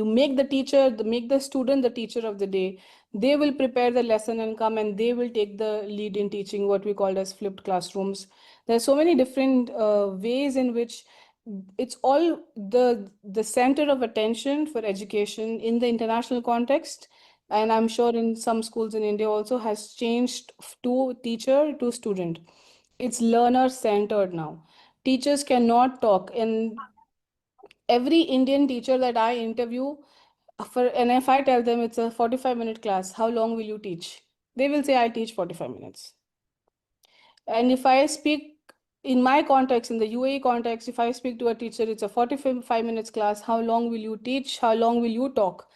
make the student the teacher of the day. They will prepare the lesson and come, and they will take the lead in teaching, what we call as flipped classrooms. There are so many different ways in which it's all the center of attention for education in the international context. And I'm sure in some schools in India also has changed to teacher to student. It's learner centered now. Teachers cannot talk. And every Indian teacher that I interview, and if I tell them it's a 45-minute class, how long will you teach? They will say, I teach 45 minutes. And if I speak in my context, in the UAE context, if I speak to a teacher, it's a 45 minutes class. How long will you teach? How long will you talk?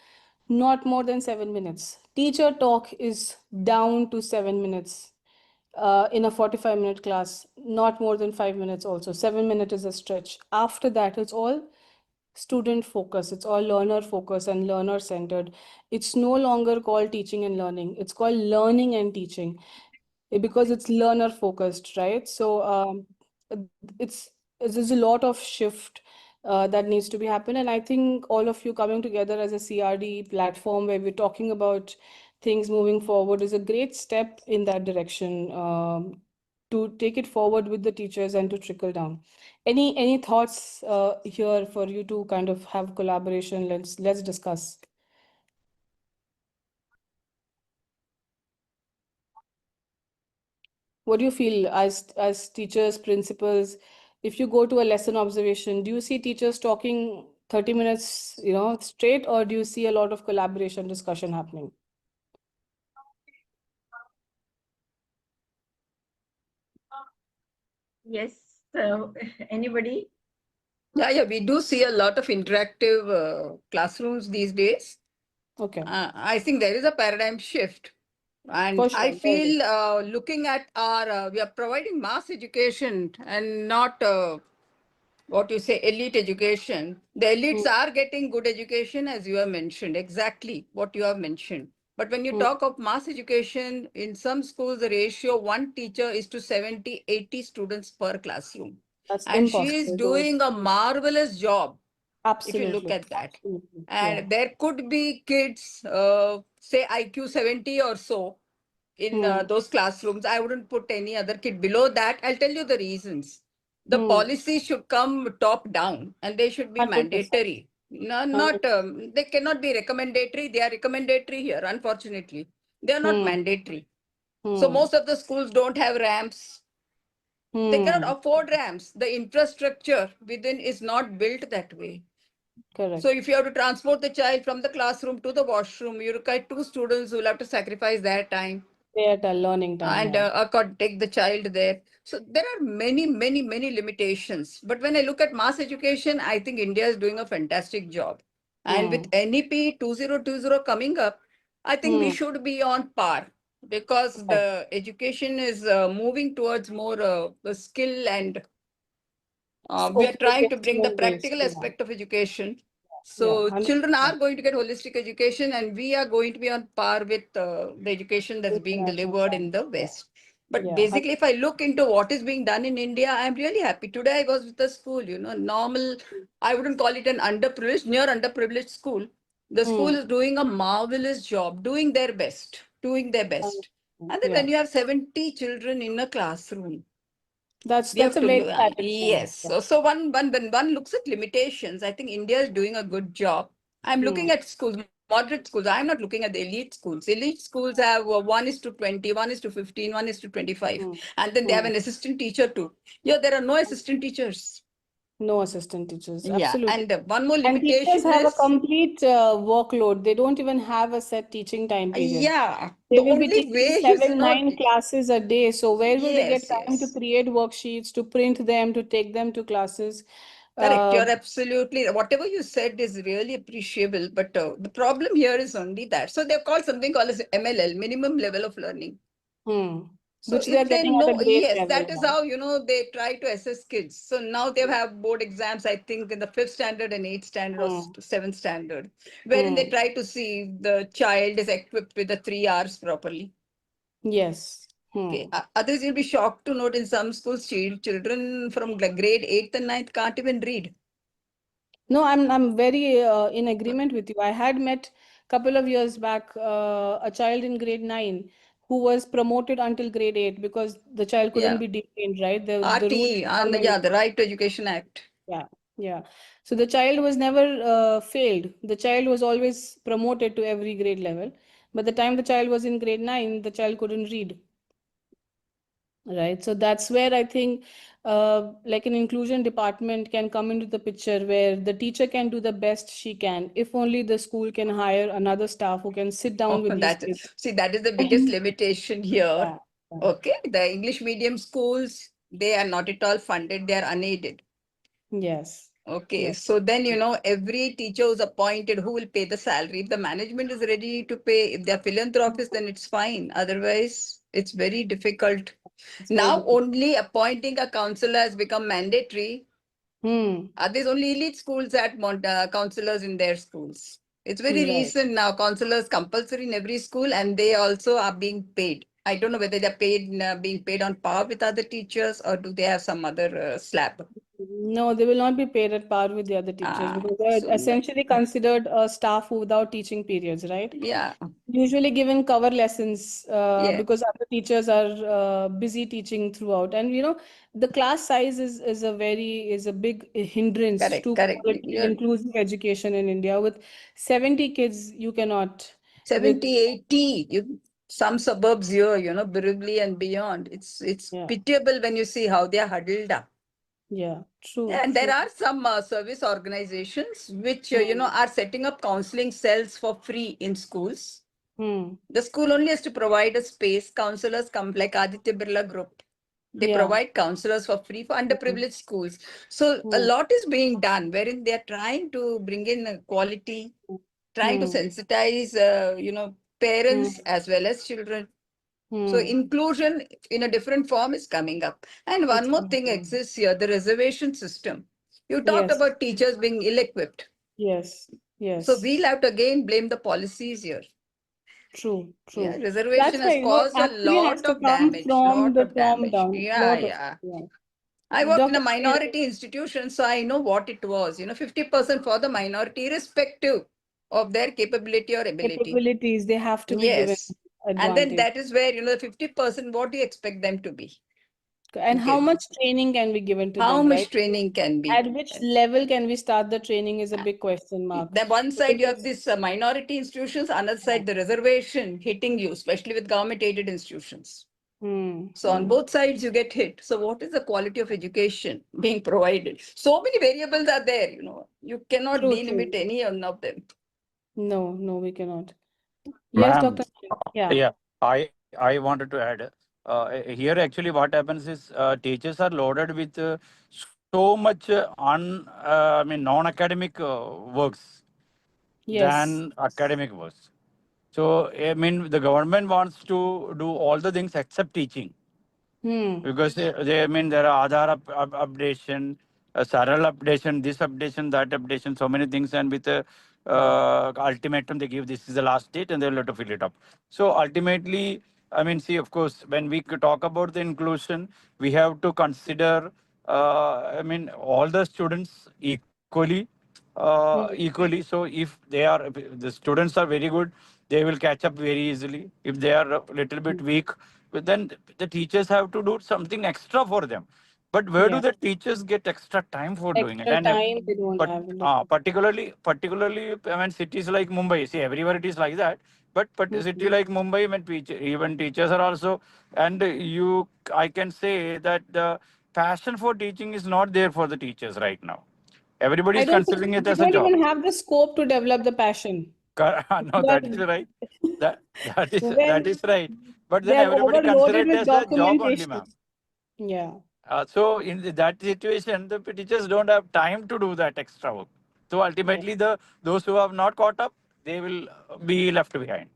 Not more than 7 minutes. Teacher talk is down to 7 minutes in a 45-minute class, not more than 5 minutes also. 7 minutes is a stretch. After that, it's all student focus, it's all learner focus and learner centered. It's no longer called teaching and learning, it's called learning and teaching because it's learner focused, right? So it's there's a lot of shift that needs to be happen. And I think all of you coming together as a CRD platform where we're talking about things moving forward is a great step in that direction, to take it forward with the teachers and to trickle down. Any thoughts here for you to kind of have collaboration? Let's discuss. What do you feel as teachers, principals? if you go to a lesson observation, do you see teachers talking 30 minutes, straight, or do you see a lot of collaboration discussion happening? Yes. So anybody? Yeah, we do see a lot of interactive classrooms these days. Okay. I think there is a paradigm shift. And For sure, I there is. feel looking at our, we are providing mass education and not what you say, elite education. The elites are getting good education, as you have mentioned, exactly what you have mentioned. But when you talk of mass education, in some schools, the ratio one teacher is to 70, 80 students per classroom. That's And she is impossible. doing a marvelous job if you look Absolutely. at that. Absolutely. And Yeah. there could be kids, say IQ 70 or so in those classrooms. I wouldn't put any other kid below that. I'll tell you the reasons. The policy should come top down and they should be 100%. mandatory. No, not they cannot be recommendatory. They are recommendatory here, unfortunately. They are not mandatory. So most of the schools don't have ramps. They cannot afford ramps. The infrastructure within is not built that way. Correct. So if you have to transport the child from the classroom to the washroom, you require two students who will have to sacrifice their time Theatre learning time. and Yeah. take the child there. So there are many, many, many limitations. But when I look at mass education, I think India is doing a fantastic job. And with NEP 2020 coming up, I think we should be on par because the education is moving towards more skill and we are trying to bring the practical aspect of education. So Yeah, children 100%. are going to get holistic education and we are going to be on par with the education that's being International delivered in the standards. West. But Yeah. basically, if I look into what is being done in India, I'm really happy. Today I was with a school, normal, I wouldn't call it an underprivileged, near underprivileged school. The school is doing a marvelous job, doing their best, doing their best. And then when you have 70 children in a classroom, That's we have a to very look, satisfying. yes. So when one looks at limitations, I think India is doing a good job. I'm looking at schools, moderate schools. I'm not looking at the elite schools. Elite schools have 1:20, 1:15, 1:25. And then they have an assistant teacher too. Yeah, there are no assistant teachers. No assistant teachers. Yeah. Absolutely. And one more And teachers limitation have a is, complete workload. They don't even have a set teaching time period. yeah, They the will be only teaching way is, 7, 9 classes a day. So where will they get yes, time to yes. create worksheets, to print them, to take them to classes? Correct. You're absolutely, whatever you said is really appreciable. But the problem here is only that. So they've called something called as MLL, minimum level of learning. So Which they are if they getting at a know, grade yes, level that is now. how, they try to assess kids. So now they have board exams, I think, in the 5th standard and 8th standard or 7th standard, wherein they try to see the child is equipped with the 3 R's properly. Yes. Okay. Others, you'll be shocked to note in some schools, children from grade 8th and 9th can't even read. No, I'm very in agreement with you. I had met a couple of years back a child in grade 9 who was promoted until grade 8 because the child couldn't Yeah. be detained, right? The rules RTE, and the Right to Education Act. Yeah, yeah. So the child was never failed. The child was always promoted to every grade level. But the time the child was in grade 9, the child couldn't read. Right. So that's where I think like an inclusion department can come into the picture where the teacher can do the best she can. If only the school can hire another staff who can sit down with these kids. See, that is the biggest limitation here. Yeah, yeah. Okay. The English medium schools, they are not at all funded. They are unaided. Yes. Okay. Yes. So then, every teacher who's appointed, who will pay the salary? If the management is ready to pay, if they're philanthropists, then it's fine. Otherwise, it's very difficult. It's very Now, difficult. only appointing a counselor has become mandatory. There's only elite schools that want counselors in their schools. It's very Right. recent now. Counselors compulsory in every school, and they also are being paid. I don't know whether they're being paid on par with other teachers, or do they have some other slab? No, they will not be paid at par with the other teachers because So they're essentially considered a staff without teaching periods, right? yeah, Usually given cover lessons yeah, because other teachers are busy teaching throughout. And the class size is a big hindrance correct, to correct. quality inclusive education in India. With 70 kids, you cannot. 70, 80, some suburbs here, Borivali and beyond. It's Yeah. pitiable when you see how they are huddled up. Yeah, true. And there true. are some service organizations which, are setting up counseling cells for free in schools. The school only has to provide a space. Counselors come, like Aditya Birla Group. They Yeah. provide counselors for free for underprivileged schools. So a lot is being done, wherein they are trying to bring in quality, trying to sensitize, parents as well as children. So inclusion in a different form is coming up. And one more thing exists here, the reservation system. You talked Yes, about teachers being ill-equipped. yes, So yes. we'll have to again blame the policies here. True, Yeah, true. reservation That's has why, caused a actually has lot to of come damage, from lot the of top damage. down. Yeah, Lot of, yeah. yeah. I worked in a Dr. minority institution, so I know what it was. 50% for the minority, irrespective of their capability or ability. Capabilities, they have to be given Yes. And then advantage. that is where, 50%, what do you expect them to be? And how Okay. much training can be given to How them, much right? training can be? At which level can we start the training is a big question mark. The one side you have Because- this minority institutions, another side the reservation hitting you, especially with government aided institutions. So on both sides you get hit. So what is the quality of education being provided? So many variables are there, you cannot True, delimit true. any one of them. No, no, we cannot. Yes, Ma'am, Dr. Yeah. yeah, I wanted to add. Here, actually, what happens is teachers are loaded with so much non-academic works Yes. than academic works. So, I mean, the government wants to do all the things except teaching. Because I mean, there are Aadhaar updation, Saral updation, this updation, that updation, so many things, and with a ultimatum they give, this is the last date, and they'll have to fill it up. So ultimately, I mean, see, of course, when we talk about the inclusion, we have to consider, I mean, all the students equally. Equally. So if if the students are very good, they will catch up very easily. If they are a little bit weak, but then the teachers have to do something extra for them. But where do Yeah. the teachers get extra time for doing it? Extra And time they don't but have. particularly, I mean, cities like Mumbai. See, everywhere it is like that. But a city like Mumbai, when even teachers are also, and I can say that the passion for teaching is not there for the teachers right now. Everybody I is don't think considering it they as a don't job. even have the scope to develop the passion. No, They that is are, right. That when is right. But they then are everybody consider overloaded it with as a job only, documentation. ma'am. Yeah. So in that situation, the teachers don't have time to do that extra work. So Yeah. ultimately, those who have not caught up, they will be left behind.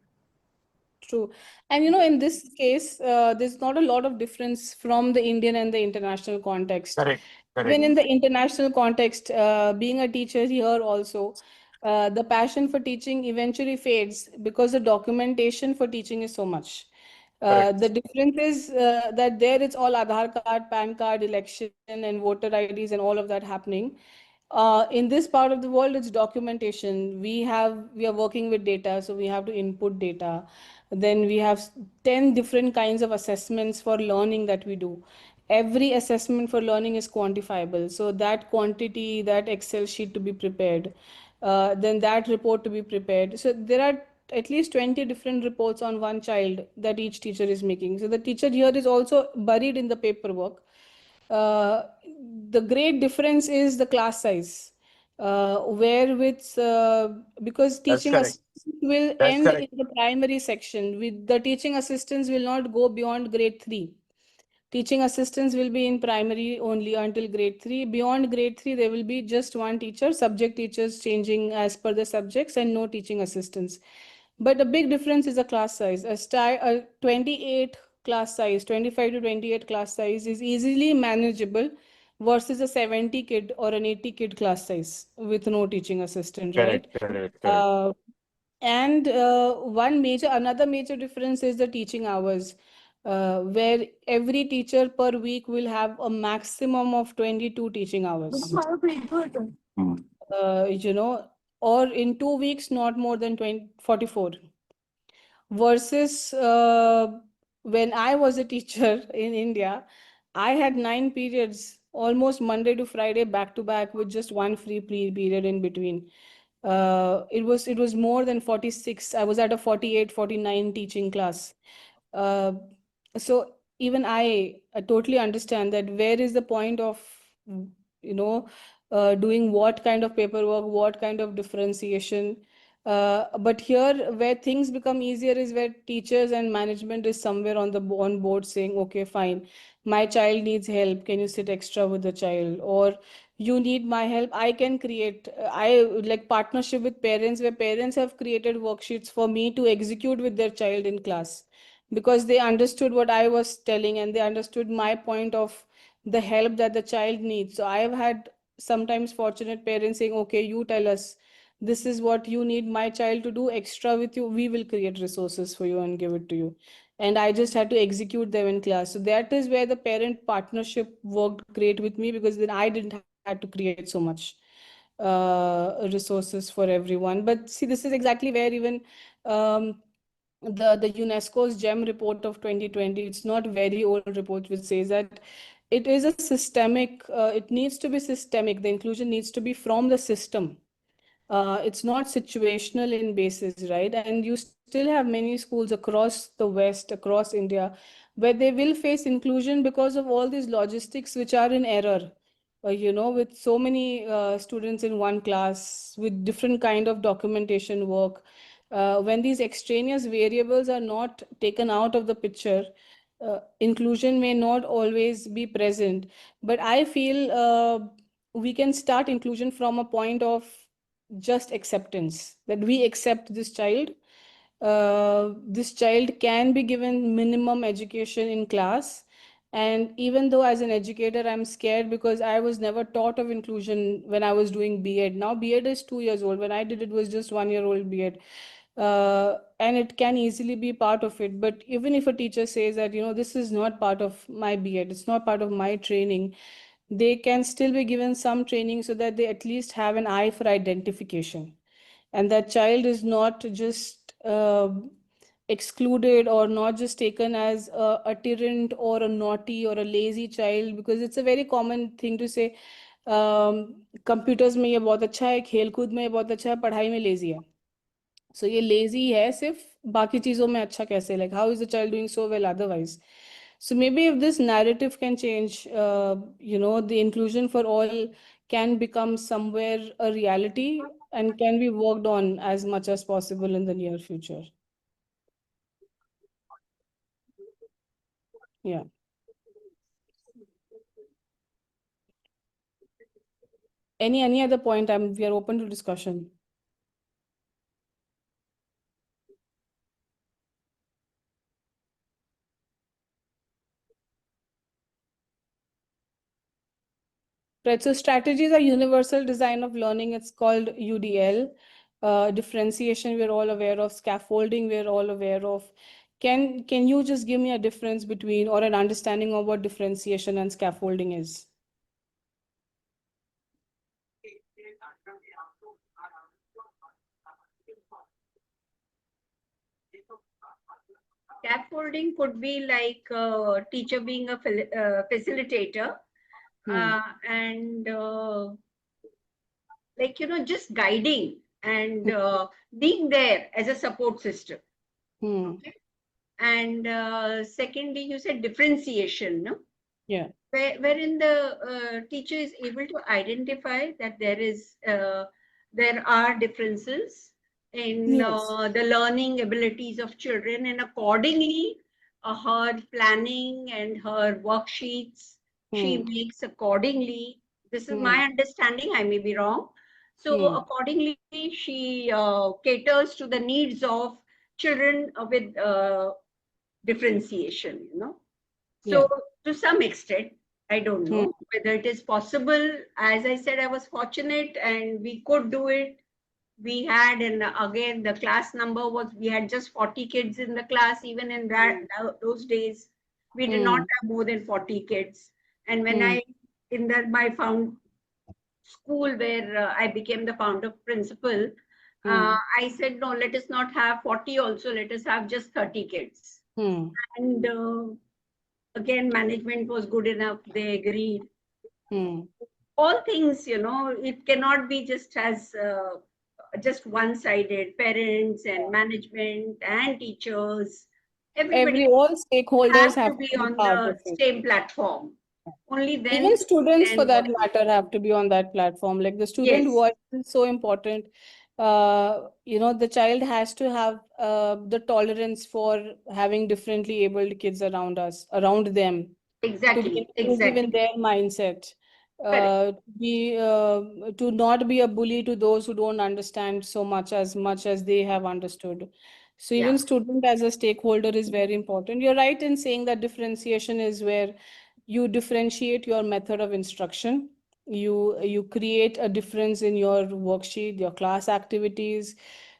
True. And in this case, there's not a lot of difference from the Indian and the international context. Correct. Even Correct. in the international context, being a teacher here also, the passion for teaching eventually fades because the documentation for teaching is so much. The Correct. difference is that there it's all Aadhaar card, PAN card, election, and voter IDs, and all of that happening. In this part of the world, it's documentation. We are working with data, so we have to input data. Then we have 10 different kinds of assessments for learning that we do. Every assessment for learning is quantifiable. So that quantity, that Excel sheet to be prepared, then that report to be prepared. So there are at least 20 different reports on one child that each teacher is making. So the teacher here is also buried in the paperwork. Uh, the great difference is the class size, where with because That's teaching correct. assistants will That's end correct. in the primary section. With the teaching assistants will not go beyond grade 3. Teaching assistants will be in primary only until grade 3. Beyond grade 3, there will be just one teacher, subject teachers changing as per the subjects, and no teaching assistants. But the big difference is the class size. A 28 class size, 25 to 28 class size is easily manageable versus a 70 kid or an 80 kid class size with no teaching assistant, right? Correct. Correct. Correct. Uh, and another major difference is the teaching hours, where every teacher per week will have a maximum of 22 teaching hours. Hmm. Or in 2 weeks, not more than 44. Versus when I was a teacher in India, I had 9 periods, almost Monday to Friday, back to back, with just one free period in between. It was more than 46. I was at a 48, 49 teaching class. Uh, so even I totally understand that where is the point of doing what kind of paperwork, what kind of differentiation. But here, where things become easier is where teachers and management is somewhere on board saying, okay, fine, my child needs help. Can you sit extra with the child? Or you need my help. I can create, I like partnership with parents, where parents have created worksheets for me to execute with their child in class, because they understood what I was telling and they understood my point of the help that the child needs. So I have had sometimes fortunate parents saying, okay, you tell us, this is what you need my child to do extra with you. We will create resources for you and give it to you. And I just had to execute them in class. So that is where the parent partnership worked great with me, because then I didn't have to create so much resources for everyone. But see, this is exactly where even the UNESCO's GEM report of 2020, it's not very old report, which says that it is a systemic, it needs to be systemic. The inclusion needs to be from the system. It's not situational in basis, right? And you still have many schools across the West, across India, where they will face inclusion because of all these logistics which are in error. With so many students in one class, with different kind of documentation work, when these extraneous variables are not taken out of the picture, inclusion may not always be present. But I feel we can start inclusion from a point of just acceptance, that we accept this child. This child can be given minimum education in class. And even though as an educator, I'm scared because I was never taught of inclusion when I was doing B.Ed. Now B.Ed is 2 years old. When I did it was just 1-year-old B.Ed. And it can easily be part of it. But even if a teacher says that, this is not part of my B.Ed, it's not part of my training, they can still be given some training so that they at least have an eye for identification. And that child is not just excluded or not just taken as a tyrant or a naughty or a lazy child, because it's a very common thing to say, computers में ये बहुत अच्छा है, खेलकूद में ये बहुत अच्छा है, पढ़ाई में लेजी है. So ये lazy है सिर्फ, बाकी चीजों में अच्छा कैसे, like how is the child doing so well otherwise? So maybe if this narrative can change, the inclusion for all can become somewhere a reality and can be worked on as much as possible in the near future. Yeah. Any other point? We are open to discussion. Right, so strategies are universal design of learning. It's called UDL. Differentiation, we're all aware of. Scaffolding, we're all aware of. Can you just give me a difference between or an understanding of what differentiation and scaffolding is? Scaffolding could be like a teacher being a facilitator and just guiding and being there as a support system. Okay? And secondly, you said differentiation, no? Yeah. Wherein the teacher is able to identify that there are differences in the learning abilities of children, and accordingly her planning and her worksheets she makes accordingly. This is my understanding, I may be wrong. So accordingly she caters to the needs of children with differentiation, So to some extent, I don't know whether it is possible. As I said, I was fortunate and we could do it. We had, and again, the class number was, we had just 40 kids in the class. Even in those days, we did not have more than 40 kids. And when my school where I became the founder principal, I said, no, let us not have 40 also, let us have just 30 kids. And again, management was good enough, they agreed. All things, it cannot be just as just one-sided. Parents and management and teachers, everybody, all stakeholders have to be on part the of it. same platform. Only then Even students, for can that work. matter, have to be on that platform. Like the student Yes, voice is so important. The child has to have the tolerance for having differently abled kids around them, to be exactly, inclusive in exactly. their mindset, Correct. to not be a bully to those who don't understand so much as they have understood. So Yeah, even student as a stakeholder is very important. You're right in saying that differentiation is where you differentiate your method of instruction. You create a difference in your worksheet, your class activities.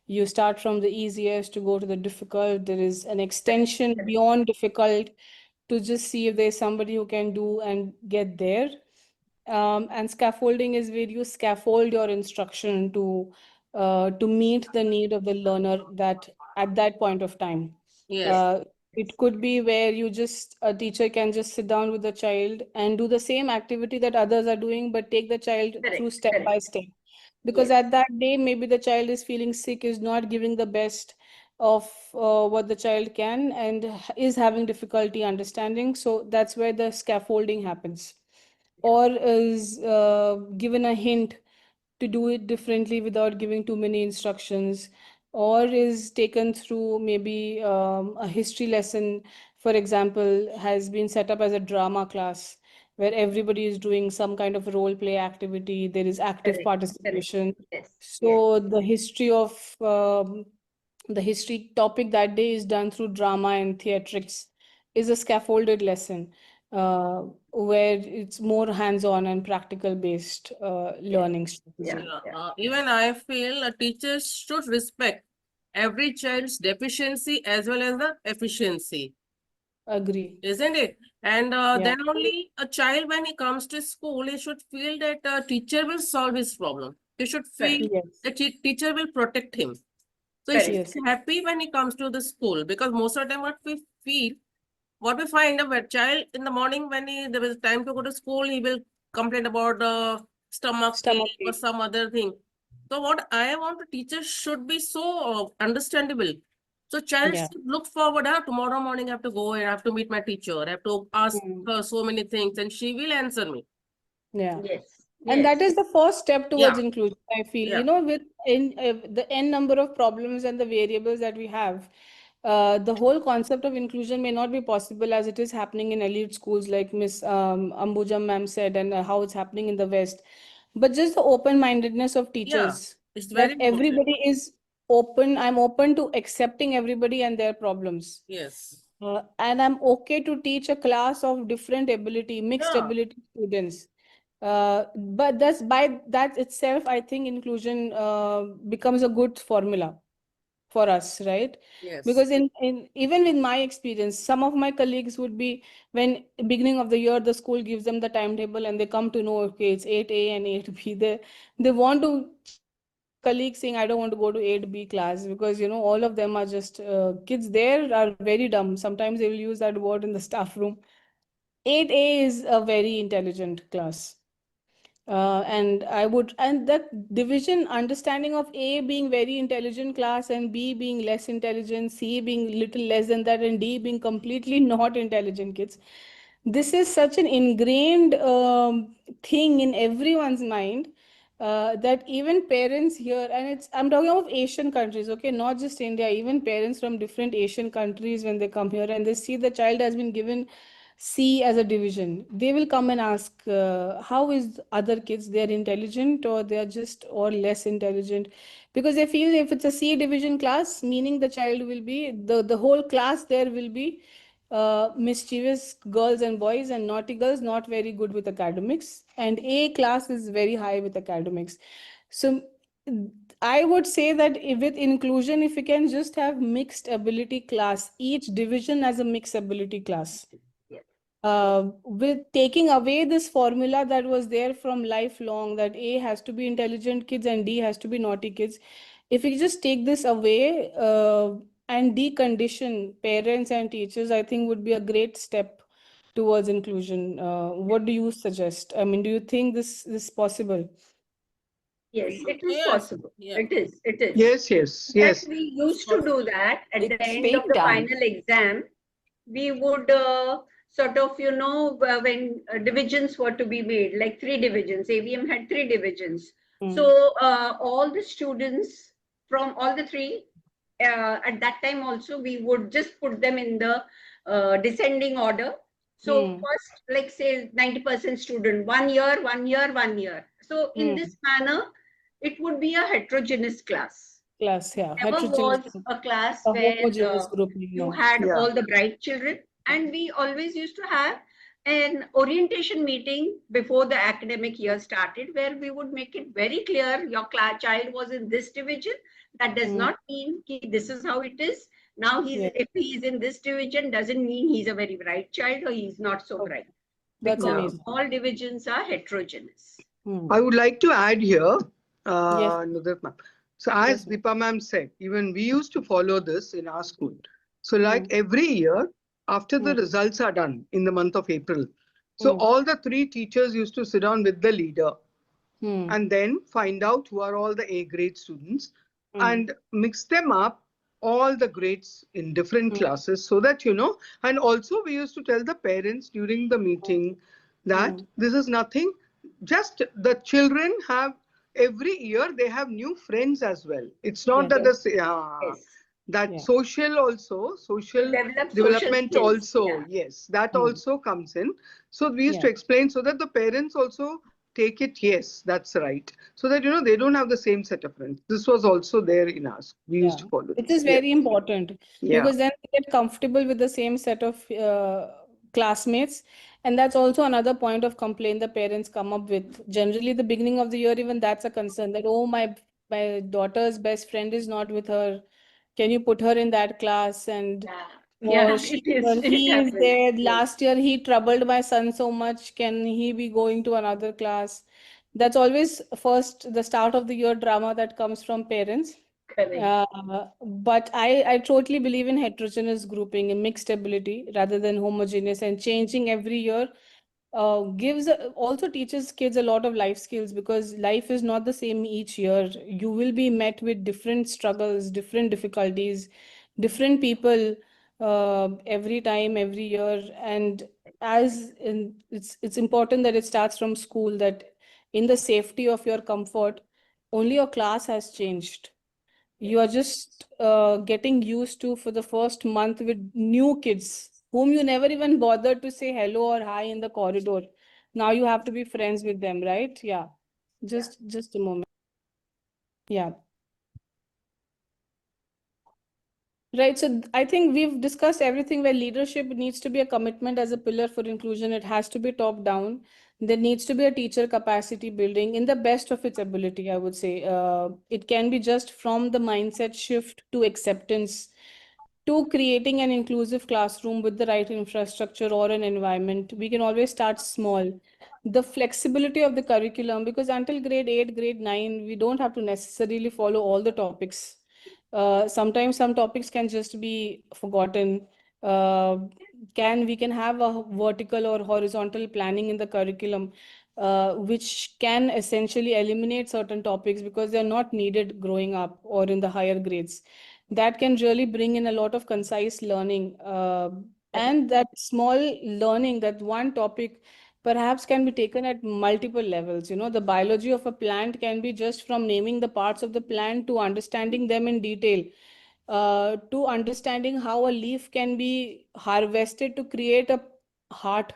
You start from the easiest to go to the difficult. There is an extension beyond difficult to just see if there's somebody who can do and get there. And scaffolding is where you scaffold your instruction to meet the need of the learner that at that point of time. Yes. Uh, it could be where a teacher can just sit down with the child and do the same activity that others are doing, but take the child through correct, step by correct. step. Because Yes, at that day, maybe the child is feeling sick, is not giving the best of what the child can, and is having difficulty understanding. So that's where the scaffolding happens, or is given a hint to do it differently without giving too many instructions, or is taken through maybe a history lesson, for example, has been set up as a drama class where everybody is doing some kind of role play activity. There is active correct, correct. participation. Yes, yes, So the history topic that day is done through drama and theatrics, is a scaffolded lesson where it's more hands-on and practical based yes. learning Yeah, strategy. yeah. Even I feel a teacher should respect every child's deficiency as well as the efficiency, Agree. isn't it? And Yeah. then only a child, when he comes to school, he should feel that a teacher will solve his problem. He should Correct, feel Yes. that teacher will protect him. So he should correct. Yes. be happy when he comes to the school, because most of the time what we find, a child in the morning when there is time to go to school, he will complain about stomach Stomach ache or ache. some other thing. So what I want, a teacher should be so understandable. So child Yeah. should look forward. Tomorrow morning I have to go and I have to meet my teacher. I have to ask Mm. her so many things and she will answer me. Yeah. Yes, And that yes. is the first step towards Yeah, inclusion, I feel. yeah, With the n number of problems and the variables that we have, the whole concept of inclusion may not be possible as it is happening in elite schools, like Miss Ambuja ma'am said, and how it's happening in the West. But just the open-mindedness of yeah. teachers, It's very that important. everybody is open. I'm open to accepting everybody and their problems. Yes. And I'm okay to teach a class of different ability, mixed Yeah. ability students. But that's by that itself, I think inclusion becomes a good formula for us, right? Yes. Because in even with my experience, some of my colleagues would be, when beginning of the year the school gives them the timetable and they come to know, okay, it's 8A and 8B. They want to change their colleagues saying, I don't want to go to 8B class, because all of them are just kids there are very dumb. Sometimes they will use that word in the staff room. 8A is a very intelligent class. And that division, understanding of A being very intelligent class and B being less intelligent, C being little less than that, and D being completely not intelligent kids. This is such an ingrained thing in everyone's mind, that even parents here, and I'm talking of Asian countries, okay, not just India, even parents from different Asian countries, when they come here and they see the child has been given C as a division, they will come and ask, how is other kids? They're intelligent, or they're just or less intelligent? Because they feel if it's a C division class, meaning the child will be the whole class there will be mischievous girls and boys, and naughty girls, not very good with academics, and A class is very high with academics. So I would say that with inclusion, if we can just have mixed ability class, each division as a mixed ability class, Yes, with taking away this formula that was there from lifelong, that A has to be intelligent kids and D has to be naughty kids. If we just take this away and decondition parents and teachers, I think would be a great step towards inclusion. What do you suggest? I mean, do you think this is possible? yes, it is Yes. possible. Yeah. It is, it is. Yes, yes, In fact, yes. we used to do that at the It's end of being the done. final exam. We would sort of, when divisions were to be made, like 3 divisions. AVM had 3 divisions. So all the students from all the 3, at that time also, we would just put them in the descending order. So first, like say 90% student, 1 year, 1 year, 1 year. So in this manner, it would be a heterogeneous class. Class, yeah. Never was Heterogeneous, a class a where homogeneous group, you no. had Yeah. all the bright children. And we always used to have an orientation meeting before the academic year started, where we would make it very clear your child was in this division. That does not mean this is how it is. Now if he is in this division, doesn't mean he's a very bright child or he's not so bright. That's Because amazing. all divisions are heterogeneous. I would like to add here, Yes. Nudrat ma'am. So as Deepa ma'am said, even we used to follow this in our school. So like every year, after the results are done in the month of April, so all the 3 teachers used to sit down with the leader and then find out who are all the A grade students and mix them up, all the grades in different classes, so that, and also we used to tell the parents during the meeting that this is nothing, just the children have, every year they have new friends as well. It's not that that social also, social development skills, also, yes, that also comes in. So we used to explain so that the parents also take it, yes, that's right. So that, they don't have the same set of friends. This was also there in us. We used to follow It this. is very important because then they get comfortable with the same set of classmates. And that's also another point of complaint the parents come up with. Generally, the beginning of the year, even that's a concern that, oh, my daughter's best friend is not with her. Can you put her in that class? And or she or he is there. Last year, he troubled my son so much. Can he be going to another class? That's always first the start of the year drama that comes from parents. But I totally believe in heterogeneous grouping and mixed ability rather than homogeneous, and changing every year also teaches kids a lot of life skills, because life is not the same each year. You will be met with different struggles, different difficulties, different people every time, every year. And it's important that it starts from school, that in the safety of your comfort, only your class has changed. You are just getting used to for the first month with new kids whom you never even bothered to say hello or hi in the corridor. Now you have to be friends with them, right? Yeah. Just a moment. Yeah. Right. So I think we've discussed everything where leadership needs to be a commitment as a pillar for inclusion. It has to be top down. There needs to be a teacher capacity building in the best of its ability, I would say. It can be just from the mindset shift to acceptance, to creating an inclusive classroom with the right infrastructure or an environment. We can always start small. The flexibility of the curriculum, because until grade 8, grade 9, we don't have to necessarily follow all the topics. Sometimes some topics can just be forgotten. We can have a vertical or horizontal planning in the curriculum, which can essentially eliminate certain topics because they're not needed growing up or in the higher grades. That can really bring in a lot of concise learning, and that small learning, that one topic perhaps can be taken at multiple levels. The biology of a plant can be just from naming the parts of the plant to understanding them in detail, to understanding how a leaf can be harvested to create a heart,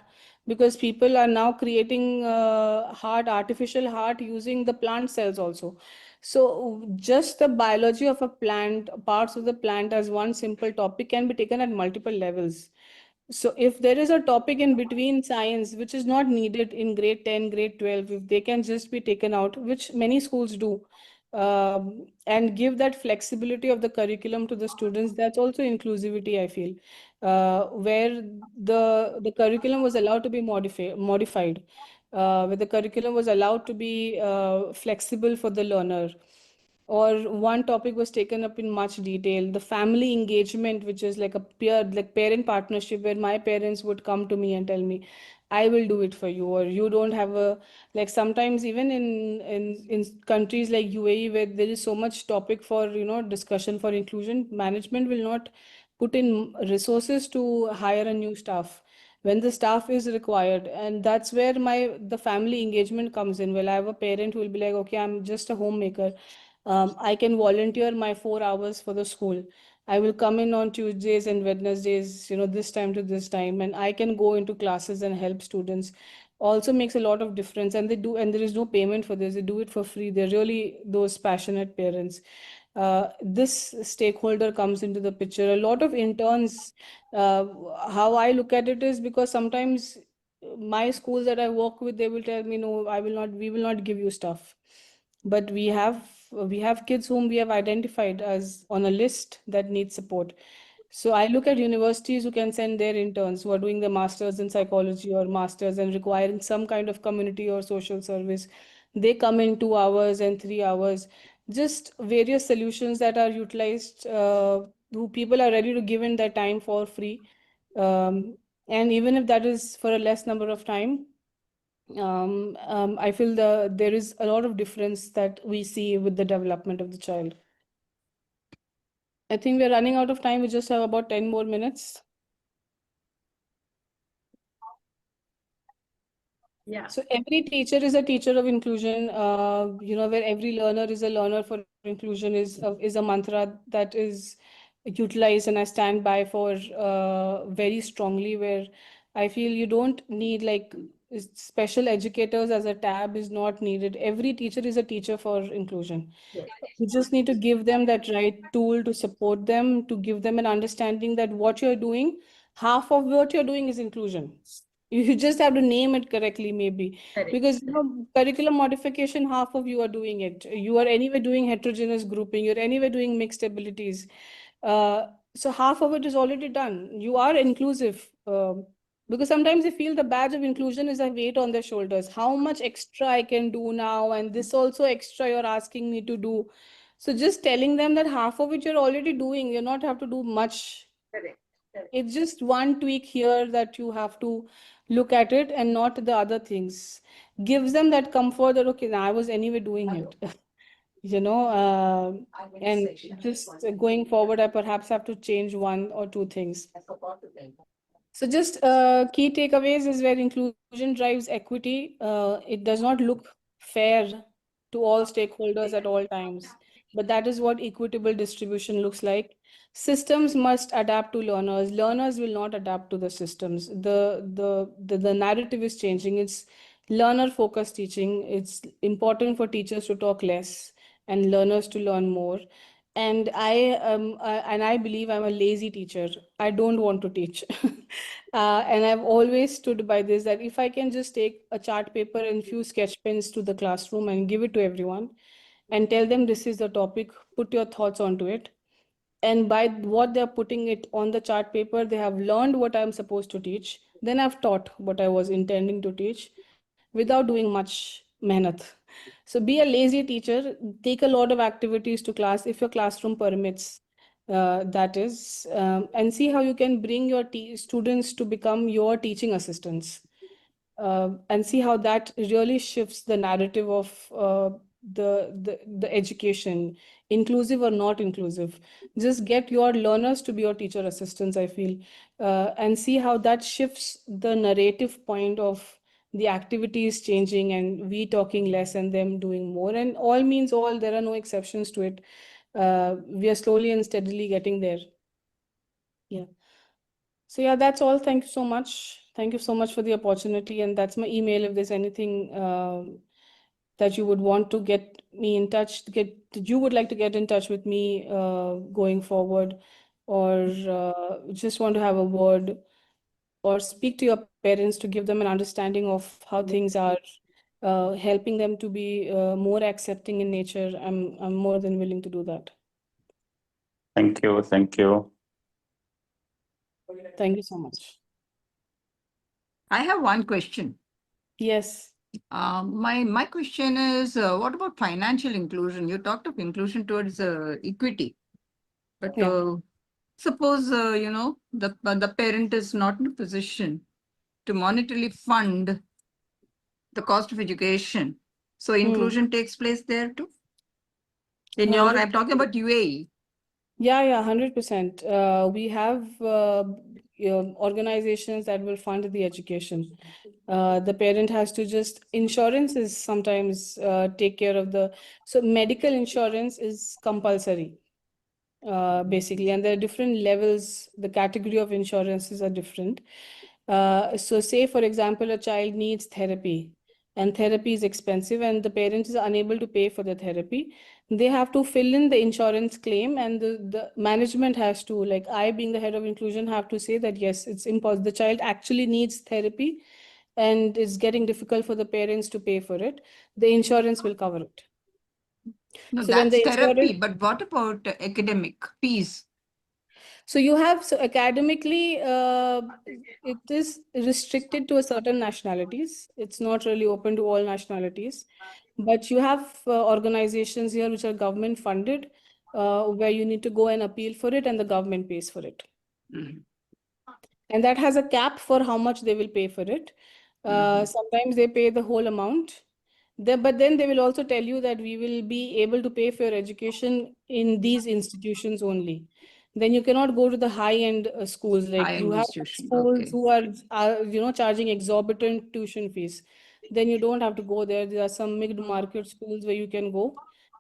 because people are now creating artificial heart using the plant cells also. So just the biology of a plant, parts of the plant as one simple topic can be taken at multiple levels. So if there is a topic in between science which is not needed in grade 10, grade 12, if they can just be taken out, which many schools do, and give that flexibility of the curriculum to the students, that's also inclusivity, I feel, where the curriculum was allowed to be modified, where the curriculum was allowed to be flexible for the learner, or one topic was taken up in much detail. The family engagement, which is like a parent partnership, where my parents would come to me and tell me, I will do it for you, or you don't have a, like sometimes even in countries like UAE, where there is so much topic for discussion for inclusion, management will not put in resources to hire a new staff. when the staff is required. And that's where the family engagement comes in. Well, I have a parent who will be like, okay, I'm just a homemaker. I can volunteer my 4 hours for the school. I will come in on Tuesdays and Wednesdays, this time to this time, and I can go into classes and help students. Also makes a lot of difference. And there is no payment for this. They do it for free. They're really those passionate parents. This stakeholder comes into the picture. A lot of interns, how I look at it is, because sometimes my schools that I work with, they will tell me, no, we will not give you stuff. But we have kids whom we have identified as on a list that need support. So I look at universities who can send their interns who are doing the masters in psychology or masters and requiring some kind of community or social service. They come in 2 hours and 3 hours, just various solutions that are utilized, who people are ready to give in their time for free. And even if that is for a less number of time, I feel there is a lot of difference that we see with the development of the child. I think we're running out of time. We just have about 10 more minutes. Yeah. So every teacher is a teacher of inclusion, where every learner is a learner for inclusion is a mantra that is utilized, and I stand by for very strongly, where I feel you don't need like special educators as a tab is not needed. Every teacher is a teacher for inclusion. You just need to give them that right tool to support them, to give them an understanding that what you're doing, half of what you're doing is inclusion. You just have to name it correctly, maybe. Correct. Because curriculum modification, half of you are doing it. You are anyway doing heterogeneous grouping. You're anyway doing mixed abilities. So half of it is already done. You are inclusive. Because sometimes they feel the badge of inclusion is a weight on their shoulders. How much extra I can do now, and this also extra you're asking me to do. So just telling them that half of it you're already doing, you not have to do much. Correct. It's just one tweak here that you have to look at it and not the other things. Gives them that comfort that, okay, now I was anyway doing it. And just going forward, I perhaps have to change one or two things. So just key takeaways is where inclusion drives equity. It does not look fair to all stakeholders at all times, but that is what equitable distribution looks like. Systems must adapt to learners. Learners will not adapt to the systems. The narrative is changing. It's learner-focused teaching. It's important for teachers to talk less and learners to learn more. And I believe I'm a lazy teacher. I don't want to teach. And I've always stood by this, that if I can just take a chart paper and few sketch pens to the classroom and give it to everyone and tell them this is the topic, put your thoughts onto it. And by what they're putting it on the chart paper, they have learned what I'm supposed to teach. Then I've taught what I was intending to teach without doing much mehnat. So be a lazy teacher, take a lot of activities to class if your classroom permits. That is, and see how you can bring your students to become your teaching assistants, and see how that really shifts the narrative of the education, inclusive or not inclusive. Just get your learners to be your teacher assistants, I feel, and see how that shifts the narrative point of the activity is changing and we talking less and them doing more. And all means all, there are no exceptions to it. We are slowly and steadily getting there. Yeah. So yeah, that's all. Thank you so much. Thank you so much for the opportunity. And that's my email. If there's anything that you would want to get me in touch, you would like to get in touch with me going forward, or just want to have a word or speak to your parents to give them an understanding of how things are, helping them to be more accepting in nature, I'm more than willing to do that. Thank you. Thank you. Thank you so much. I have one question. Yes. My question is, what about financial inclusion? You talked of inclusion towards equity, but Yeah. suppose the parent is not in a position to monetarily fund the cost of education, so inclusion takes place there too. I'm talking about UAE. Yeah, 100%. We have organizations that will fund the education. The parent has to just, insurance is sometimes take care of so medical insurance is compulsory, basically, and there are different levels, the category of insurances are different. So say, for example, a child needs therapy and therapy is expensive and the parent is unable to pay for the therapy. They have to fill in the insurance claim and the management has to, like I being the head of inclusion, have to say that yes, it's impossible. The child actually needs therapy and it's getting difficult for the parents to pay for it. The insurance will cover it. No, So when that's the therapy. insurance, But what about academic fees? so you have, so academically, it is restricted to a certain nationalities. It's not really open to all nationalities, but you have organizations here which are government funded, where you need to go and appeal for it and the government pays for it. Mhm. And that has a cap for how much they will pay for it. Sometimes they pay the whole amount. But then they will also tell you that we will be able to pay for your education in these institutions only. Then you cannot go to the high-end schools. Like you High-end have institution. schools Okay. who are charging exorbitant tuition fees. Then you don't have to go there. There are some mid-market schools where you can go,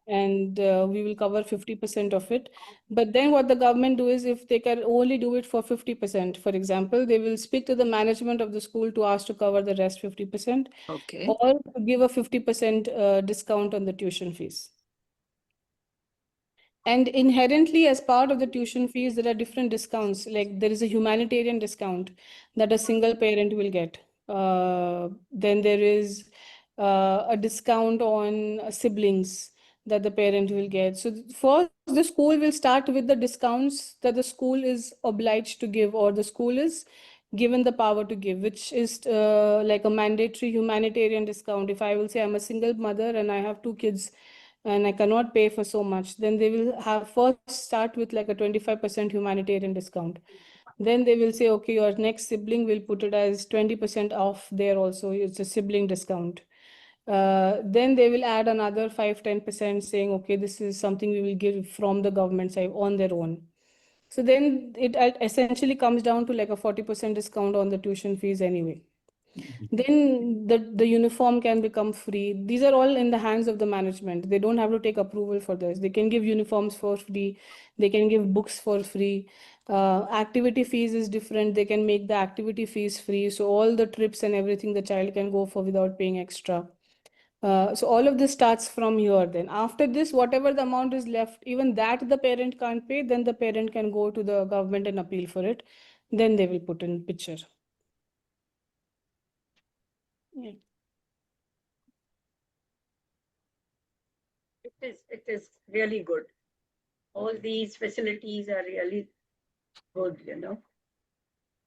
and we will cover 50% of it. But then what the government do is, if they can only do it for 50%, for example, they will speak to the management of the school to ask to cover the rest 50%, Okay. or to give a 50% discount on the tuition fees. And inherently, as part of the tuition fees, there are different discounts. Like there is a humanitarian discount that a single parent will get. Then there is a discount on siblings that the parent will get. So first, the school will start with the discounts that the school is obliged to give, or the school is given the power to give, which is like a mandatory humanitarian discount. If I will say I'm a single mother and I have 2 kids, and I cannot pay for so much, then they will have first start with like a 25% humanitarian discount. Then they will say, okay, your next sibling, will put it as 20% off there also. It's a sibling discount. Then they will add another 5-10% saying, okay, this is something we will give from the government side on their own. So then it essentially comes down to like a 40% discount on the tuition fees anyway. Then the uniform can become free. These are all in the hands of the management. They don't have to take approval for this. They can give uniforms for free. They can give books for free. Activity fees is different. They can make the activity fees free. So all the trips and everything the child can go for without paying extra. So all of this starts from here. Then after this, whatever the amount is left, even that the parent can't pay, then the parent can go to the government and appeal for it. Then they will put in picture. Yeah. It is really good. All these facilities are really good,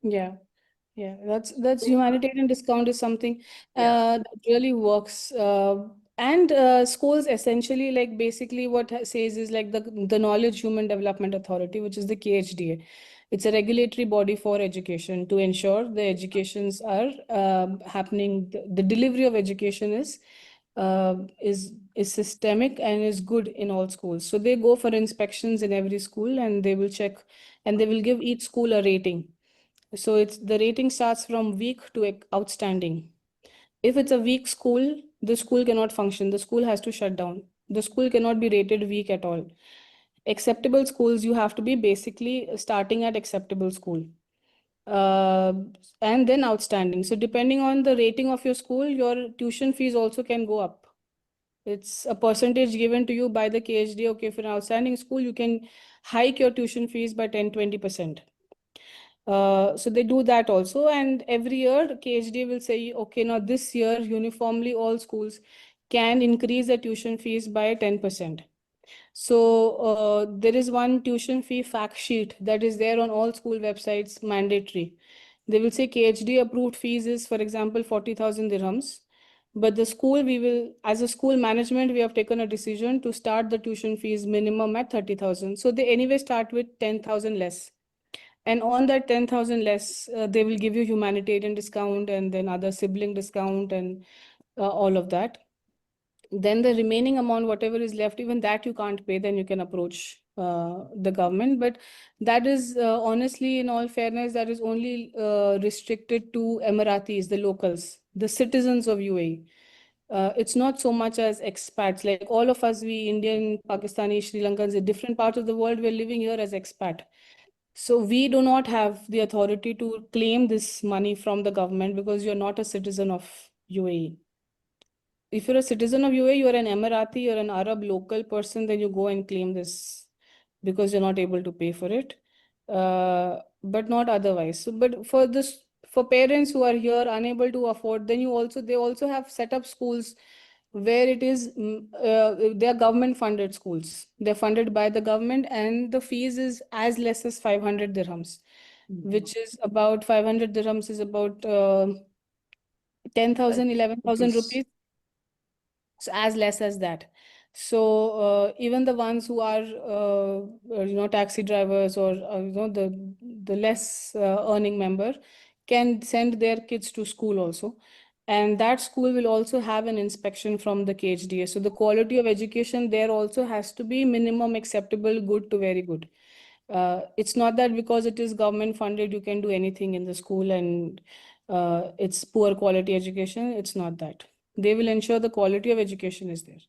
Yeah. Yeah, that's humanitarian discount is something Yeah. that really works. And schools essentially, like basically what says is like the Knowledge Human Development Authority, which is the KHDA. It's a regulatory body for education to ensure the educations are happening. The delivery of education is systemic and is good in all schools. So they go for inspections in every school and they will check and they will give each school a rating. So the rating starts from weak to outstanding. If it's a weak school, the school cannot function. The school has to shut down. The school cannot be rated weak at all. Acceptable schools, you have to be basically starting at acceptable school. Uh, and then outstanding. So depending on the rating of your school, your tuition fees also can go up. It's a percentage given to you by the KHD. Okay, for an outstanding school, you can hike your tuition fees by 10-20%. So they do that also, and every year KHD will say, okay, now this year uniformly all schools can increase the tuition fees by 10%. So there is one tuition fee fact sheet that is there on all school websites, mandatory. They will say KHD approved fees is, for example, 40,000 dirhams. But the school, we will, as a school management, we have taken a decision to start the tuition fees minimum at 30,000. So they anyway start with 10,000 less. And on that 10,000 less, they will give you humanitarian discount and then other sibling discount and all of that. Then the remaining amount, whatever is left, even that you can't pay, then you can approach the government, but that is honestly, in all fairness, that is only restricted to Emiratis, the locals, the citizens of UAE. It's not so much as expats. Like all of us, we Indian, Pakistani, Sri Lankans, in different parts of the world, we're living here as expat. So we do not have the authority to claim this money from the government because you're not a citizen of UAE. If you're a citizen of UAE, you're an Emirati, you're an Arab local person, then you go and claim this because you're not able to pay for it, but not otherwise. So, but for this, for parents who are here unable to afford, then they also have set up schools where it is they are government funded schools. They're funded by the government, and the fees is as less as 500 dirhams, which is about 500 dirhams is about 10,000, 11,000 rupees. So as less as that. So even the ones who are taxi drivers or the less earning member can send their kids to school also, and that school will also have an inspection from the CRDE. So the quality of education there also has to be minimum acceptable, good to very good. It's not that because it is government funded you can do anything in the school and it's poor quality education. It's not that. They will ensure the quality of education is there.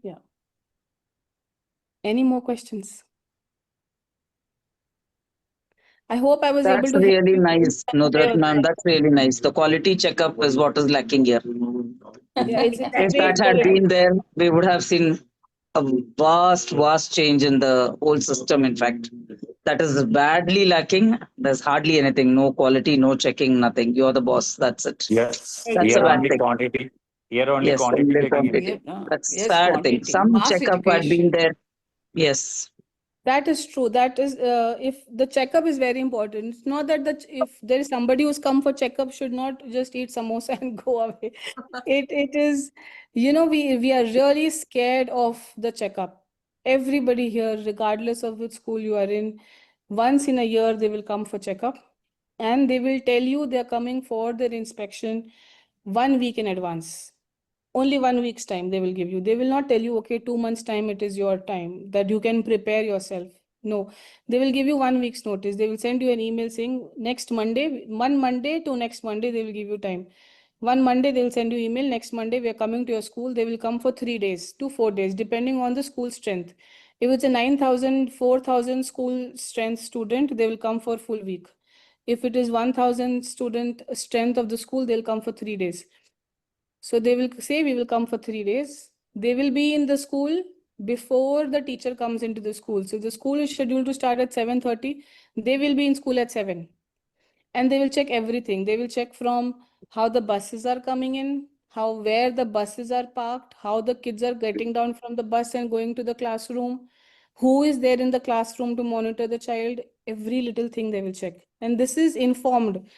Yeah. Any more questions? I hope I was able That's to help really you nice, Nudrat there. ma'am. That's really nice. The quality checkup is what is lacking here. Yeah, it's If great that had quality. been there, we would have seen a vast change in the whole system. In fact, that is badly lacking. There's hardly anything, no quality, no checking, nothing. You're the boss. That's it. Yes, That's here a bad only thing. quantity. Here only Yes, quantity only checking is. quantity. That's Yes, sad thing. quantity. Some Mass checkup had been education. there. Yes. That is true. That is, if the checkup is very important. It's not that if there is somebody who's come for checkup should not just eat samosa and go away. It is, we are really scared of the checkup. Everybody here, regardless of which school you are in, once in a year they will come for checkup, and they will tell you they're coming for their inspection 1 week in advance. Only 1 week's time they will give you. They will not tell you, okay, 2 months time, it is your time that you can prepare yourself. No, they will give you 1 week's notice. They will send you an email saying next Monday, one Monday to next Monday, they will give you time. One Monday, they will send you email. Next Monday, we are coming to your school. They will come for 3 days to 4 days, depending on the school strength. If it's a 9,000, 4,000 school strength student, they will come for full week. If it is 1,000 student strength of the school, they'll come for 3 days. So they will say, we will come for 3 days. They will be in the school before the teacher comes into the school. So the school is scheduled to start at 7:30. They will be in school at 7. And they will check everything. They will check from how the buses are coming in, where the buses are parked, how the kids are getting down from the bus and going to the classroom, who is there in the classroom to monitor the child. Every little thing they will check. And this is informed.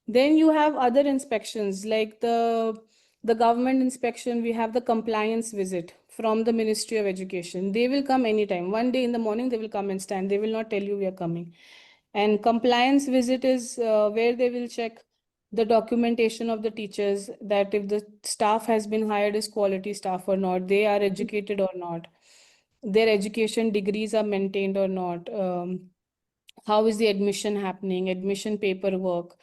Then you have other inspections like the government inspection. We have the compliance visit from the Ministry of Education. They will come anytime. One day in the morning, they will come and stand. They will not tell you we are coming. And compliance visit is where they will check the documentation of the teachers, that if the staff has been hired as quality staff or not, they are educated or not, their education degrees are maintained or not, how is the admission happening, admission paperwork,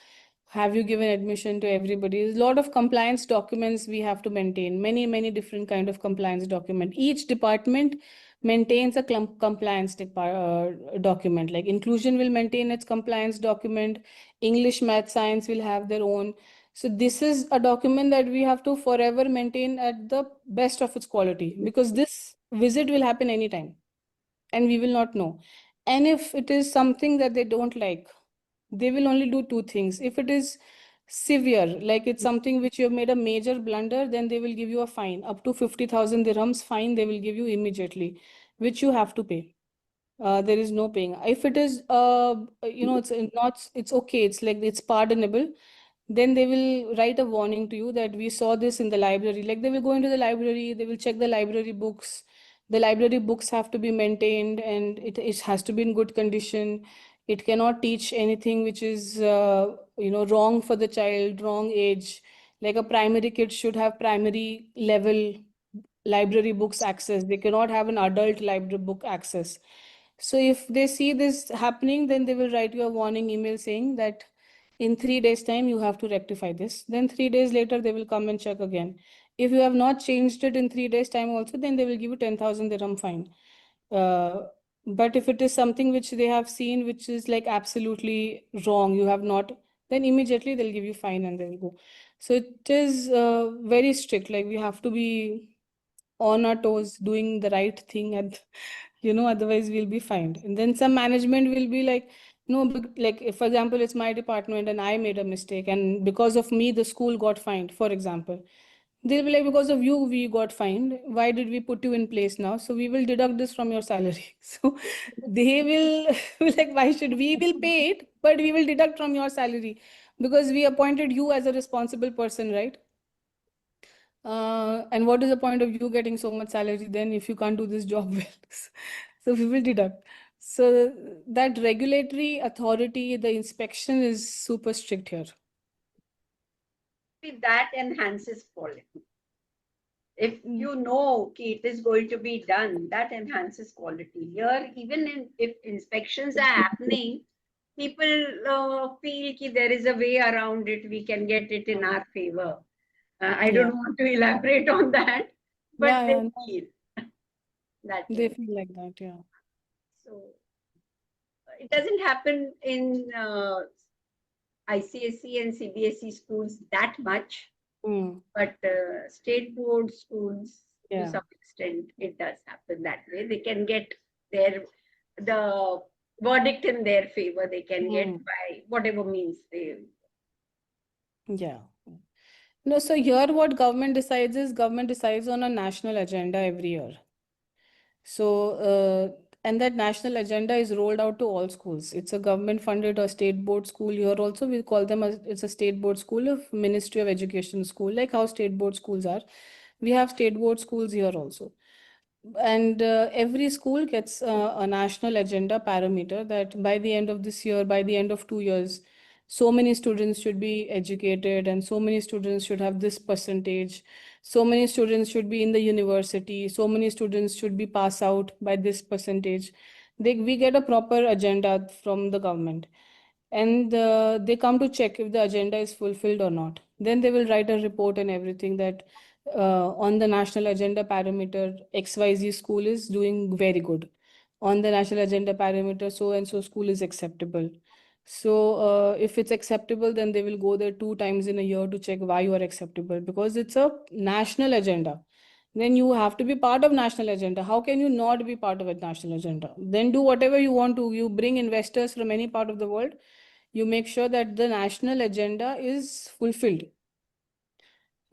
have you given admission to everybody. There's a lot of compliance documents we have to maintain, many different kind of compliance document. Each department maintains a compliance document. Like inclusion will maintain its compliance document, English, math, science will have their own. So this is a document that we have to forever maintain at the best of its quality, because this visit will happen anytime and we will not know. And if it is something that they don't like, they will only do two things. If it is severe, like it's something which you have made a major blunder, then they will give you a fine up to 50,000 dirhams fine. They will give you immediately, which you have to pay. There is no paying. If it is, it's not, it's okay. It's like it's pardonable. Then they will write a warning to you that we saw this in the library. Like they will go into the library, they will check the library books. The library books have to be maintained and it has to be in good condition. It cannot teach anything which is, wrong for the child, wrong age. Like a primary kid should have primary level library books access. They cannot have an adult library book access. So if they see this happening, then they will write you a warning email saying that in 3 days time, you have to rectify this. Then 3 days later, they will come and check again. If you have not changed it in 3 days time also, then they will give you 10,000 dirham fine. But if it is something which they have seen, which is like absolutely wrong, you have not, then immediately they'll give you fine and they'll go. So it is very strict. Like we have to be on our toes, doing the right thing, and otherwise we'll be fined. And then some management will be like, no, like if, for example, it's my department and I made a mistake, and because of me, the school got fined, for example. They'll be like, because of you, we got fined. Why did we put you in place now? So we will deduct this from your salary. So they will be like, why should we will pay it, but we will deduct from your salary because we appointed you as a responsible person, right? And what is the point of you getting so much salary then if you can't do this job well? So we will deduct. So that regulatory authority, the inspection is super strict here. That enhances quality. If you know it is going to be done, that enhances quality. Here, even if inspections are happening, people feel that there is a way around it. We can get it in our favor. I don't want to elaborate on that, but they feel that they feel like that, yeah. So it doesn't happen in ICSE and CBSE schools that much, but state board schools, to some extent, it does happen that way. They can get the verdict in their favor. They can get by whatever means they. Yeah. No, so here what government decides is government decides on a national agenda every year. So, and that national agenda is rolled out to all schools. It's a government funded or state board school. Here also we call them it's a state board school of Ministry of Education school, like how state board schools are. We have state board schools here also. And every school gets a national agenda parameter that by the end of this year, by the end of 2 years, so many students should be educated and so many students should have this percentage. So many students should be in the university. So many students should be pass out by this percentage. We get a proper agenda from the government. And they come to check if the agenda is fulfilled or not. Then they will write a report and everything that on the national agenda parameter, XYZ school is doing very good. On the national agenda parameter, so and so school is acceptable. So if it's acceptable, then they will go there 2 times in a year to check why you are acceptable, because it's a national agenda. Then you have to be part of national agenda. How can you not be part of a national agenda? Then do whatever you want to. You bring investors from any part of the world. You make sure that the national agenda is fulfilled.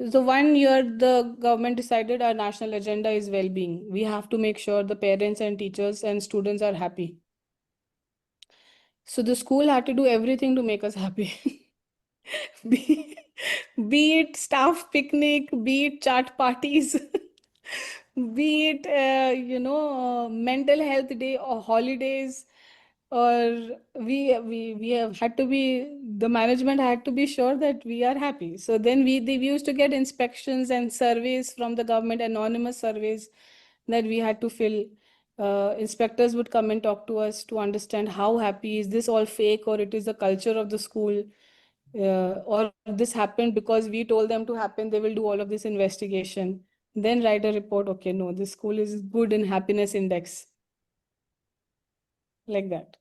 So 1 year, the government decided our national agenda is well-being. We have to make sure the parents and teachers and students are happy. So the school had to do everything to make us happy. Be it staff picnic, be it chat parties, be it, mental health day or holidays, or we have had to be, the management had to be sure that we are happy. So then we used to get inspections and surveys from the government, anonymous surveys that we had to fill. Inspectors would come and talk to us to understand how happy, is this all fake or it is the culture of the school, or this happened because we told them to happen. They will do all of this investigation, then write a report. Okay, no, this school is good in happiness index, like that.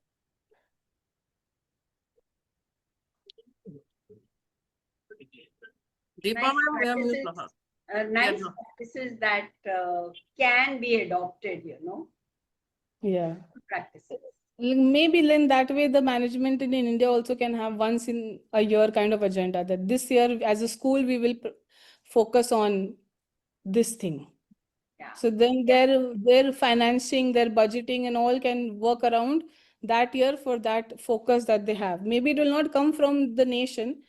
Deepa ma'am, nice practices that can be adopted, Yeah. practices. Maybe then that way the management in India also can have once in a year kind of agenda that this year as a school we will focus on this thing. Yeah. So then their financing, their budgeting and all can work around that year for that focus that they have. Maybe it will not come from the nation,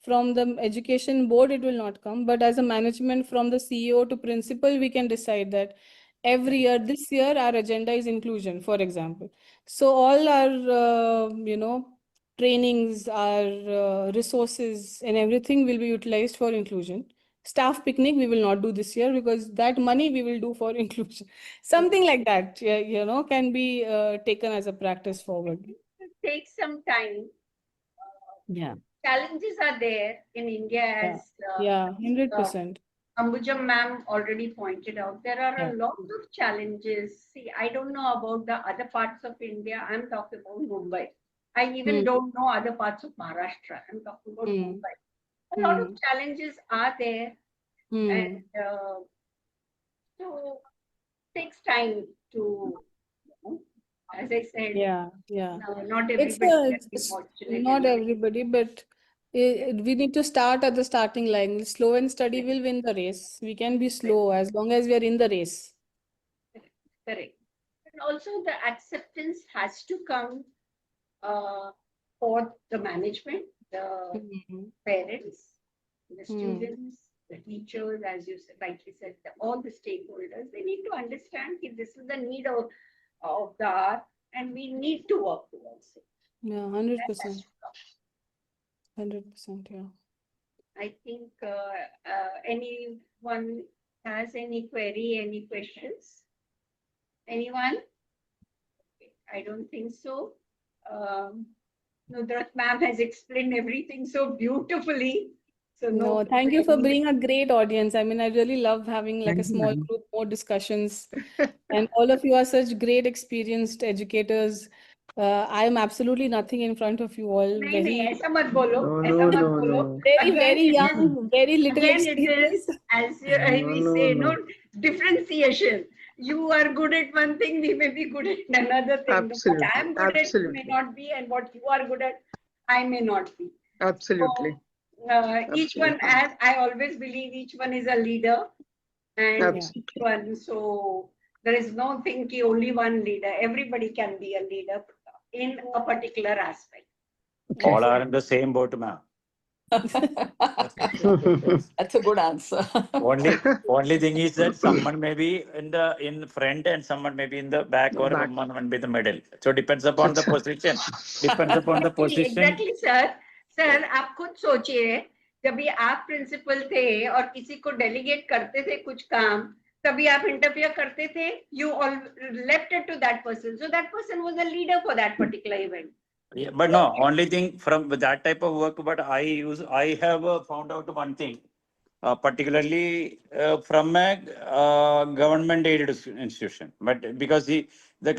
from the education board it will not come, but as a management from the CEO to principal, we can decide that every year, this year our agenda is inclusion, for example. So all our, trainings, our resources and everything will be utilized for inclusion. staff picnic we will not do this year because that money we will do for inclusion. Something like that, yeah, can be taken as a practice forward. It takes some time. Yeah. Challenges are there in India, as Yeah, 100%. Ambujam ma'am already pointed out. There are Yeah. a lot of challenges. See, I don't know about the other parts of India. I'm talking about Mumbai. I even don't know other parts of Maharashtra. I'm talking about Mumbai. A lot of challenges are there, and so it takes time to, as I said, not everybody can be fortunate. Not everybody, but we need to start at the starting line. Slow and steady will win the race. We can be slow as long as we are in the race. Correct. And also the acceptance has to come for the management, the parents, the students, the teachers, as you rightly said, all the stakeholders. They need to understand that this is the need of the hour, and we need to work towards it. Yeah, 100%. 100%, yeah. I think anyone has any query, any questions? Anyone? I don't think so. Nudrat ma'am has explained everything so beautifully. So no, thank you for bringing a great audience. I mean, I really love having like a small group, more discussions. And all of you are such great experienced educators. I am absolutely nothing in front of you all. नहीं, ऐसा मत बोलो, ऐसा मत बोलो. Very young, very little experience. As we say, no differentiation. You are good at one thing, we may be good at another thing. Absolutely. What I am good at may not be, and what you are good at, I may not be. Absolutely. So, each one, as I always believe, each one is a leader, and each one. So there is no thing ki only one leader. Everybody can be a leader in a particular aspect. All are in the same boat, ma'am. That's a good answer. Only thing is that someone may be in front and someone may be in the back, or someone may be in the middle. So depends upon the position. Depends upon the position. Exactly, sir. Sir आप खुद सोचिए, जब आप principal थे और किसी को delegate करते थे कुछ काम, तभी आप इंटरफियर करते थे. You all left it to that person, so that person was a leader for that particular event. Yeah, but no, only thing from that type of work, but I have found out one thing, particularly from a government aided institution, but because the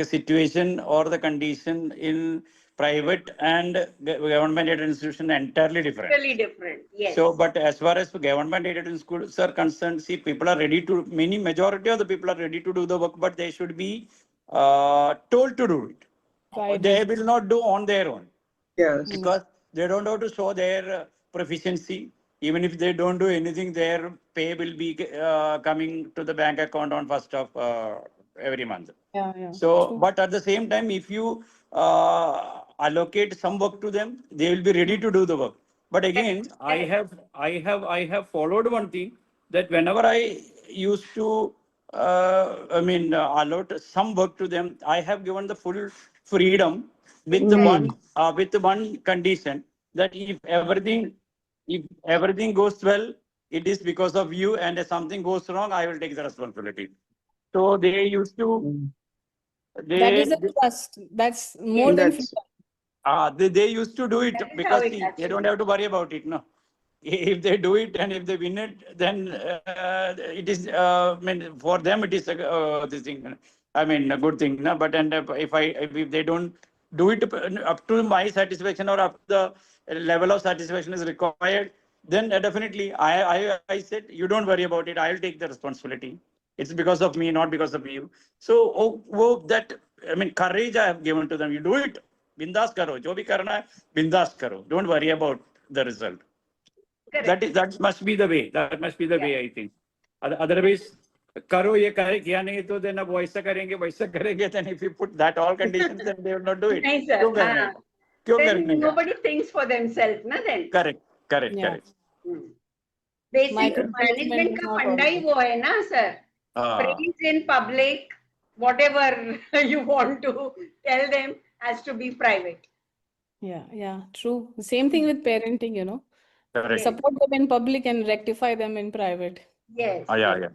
situation or the condition in private and government aided institution entirely different. Really different, yes. So, but as far as government aided schools are concerned, see, people are ready to, majority of the people are ready to do the work, but they should be told to do it. They will not do on their own. Yes. Because they don't have to show their proficiency. Even if they don't do anything, their pay will be coming to the bank account on 1st of every month. So, but at the same time, if you allocate some work to them, they will be ready to do the work. But again, I have followed one thing, that whenever I used to allot some work to them, I have given the full freedom with the one condition, that if everything goes well, it is because of you, and if something goes wrong, I will take the responsibility. So they used to. That is a trust. That's more than freedom. They used to do it because they don't have to worry about it. No, if they do it and if they win it, then it is. For them it is this thing. A good thing. No? But if they don't do it up to my satisfaction or up to the level of satisfaction is required, then definitely I said, you don't worry about it. I'll take the responsibility. It's because of me, not because of you. So courage I have given to them. You do it. Bindas karo. Jo bhi karna hai, bindas karo. Don't worry about the result. That must be the way. That must be the way, I think. Otherwise, karo ye kiya nahi to then ab waisa karenge. Then if you put that all conditions, then they will not do it. Nahi, sir. Then nobody thinks for themselves, na then. Correct. Basic management का फंडा ही वो है ना, sir. Praise in public, whatever you want to tell them has to be private. Yeah, true. The same thing with parenting, Correct. Support them in public and rectify them in private. Yes. Yeah.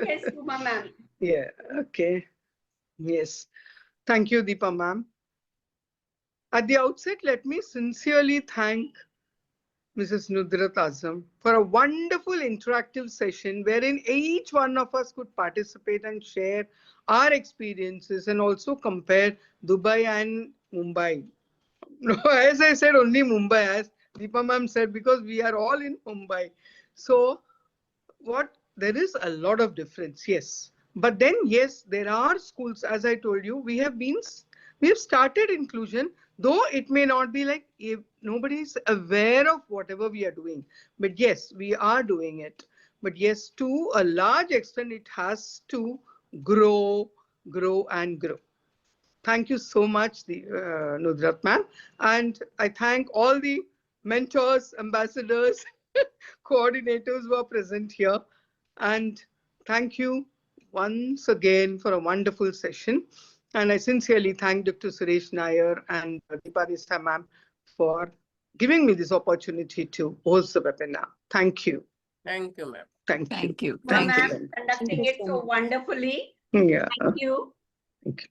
Yes, Uma ma'am. Yeah, okay. Yes. Thank you, Deepa ma'am. At the outset, let me sincerely thank Mrs. Nudrat Azam for a wonderful interactive session wherein each one of us could participate and share our experiences and also compare Dubai and Mumbai. No, as I said, only Mumbai, as Deepa ma'am said, because we are all in Mumbai. So there is a lot of difference, yes. But then, yes, there are schools, as I told you, we have started inclusion, though it may not be like if nobody is aware of whatever we are doing. But yes, we are doing it. But yes, to a large extent, it has to grow and grow. Thank you so much, Nudrat ma'am. And I thank all the mentors, ambassadors, coordinators who are present here. And thank you once again for a wonderful session. And I sincerely thank Dr. Suresh Nair and Deepa Desai ma'am for giving me this opportunity to host the webinar. Thank you. Thank you, ma'am. Thank you. Thank you. Uma Thank you. ma'am, conducting it so wonderfully. Yeah. Thank you. Thank you.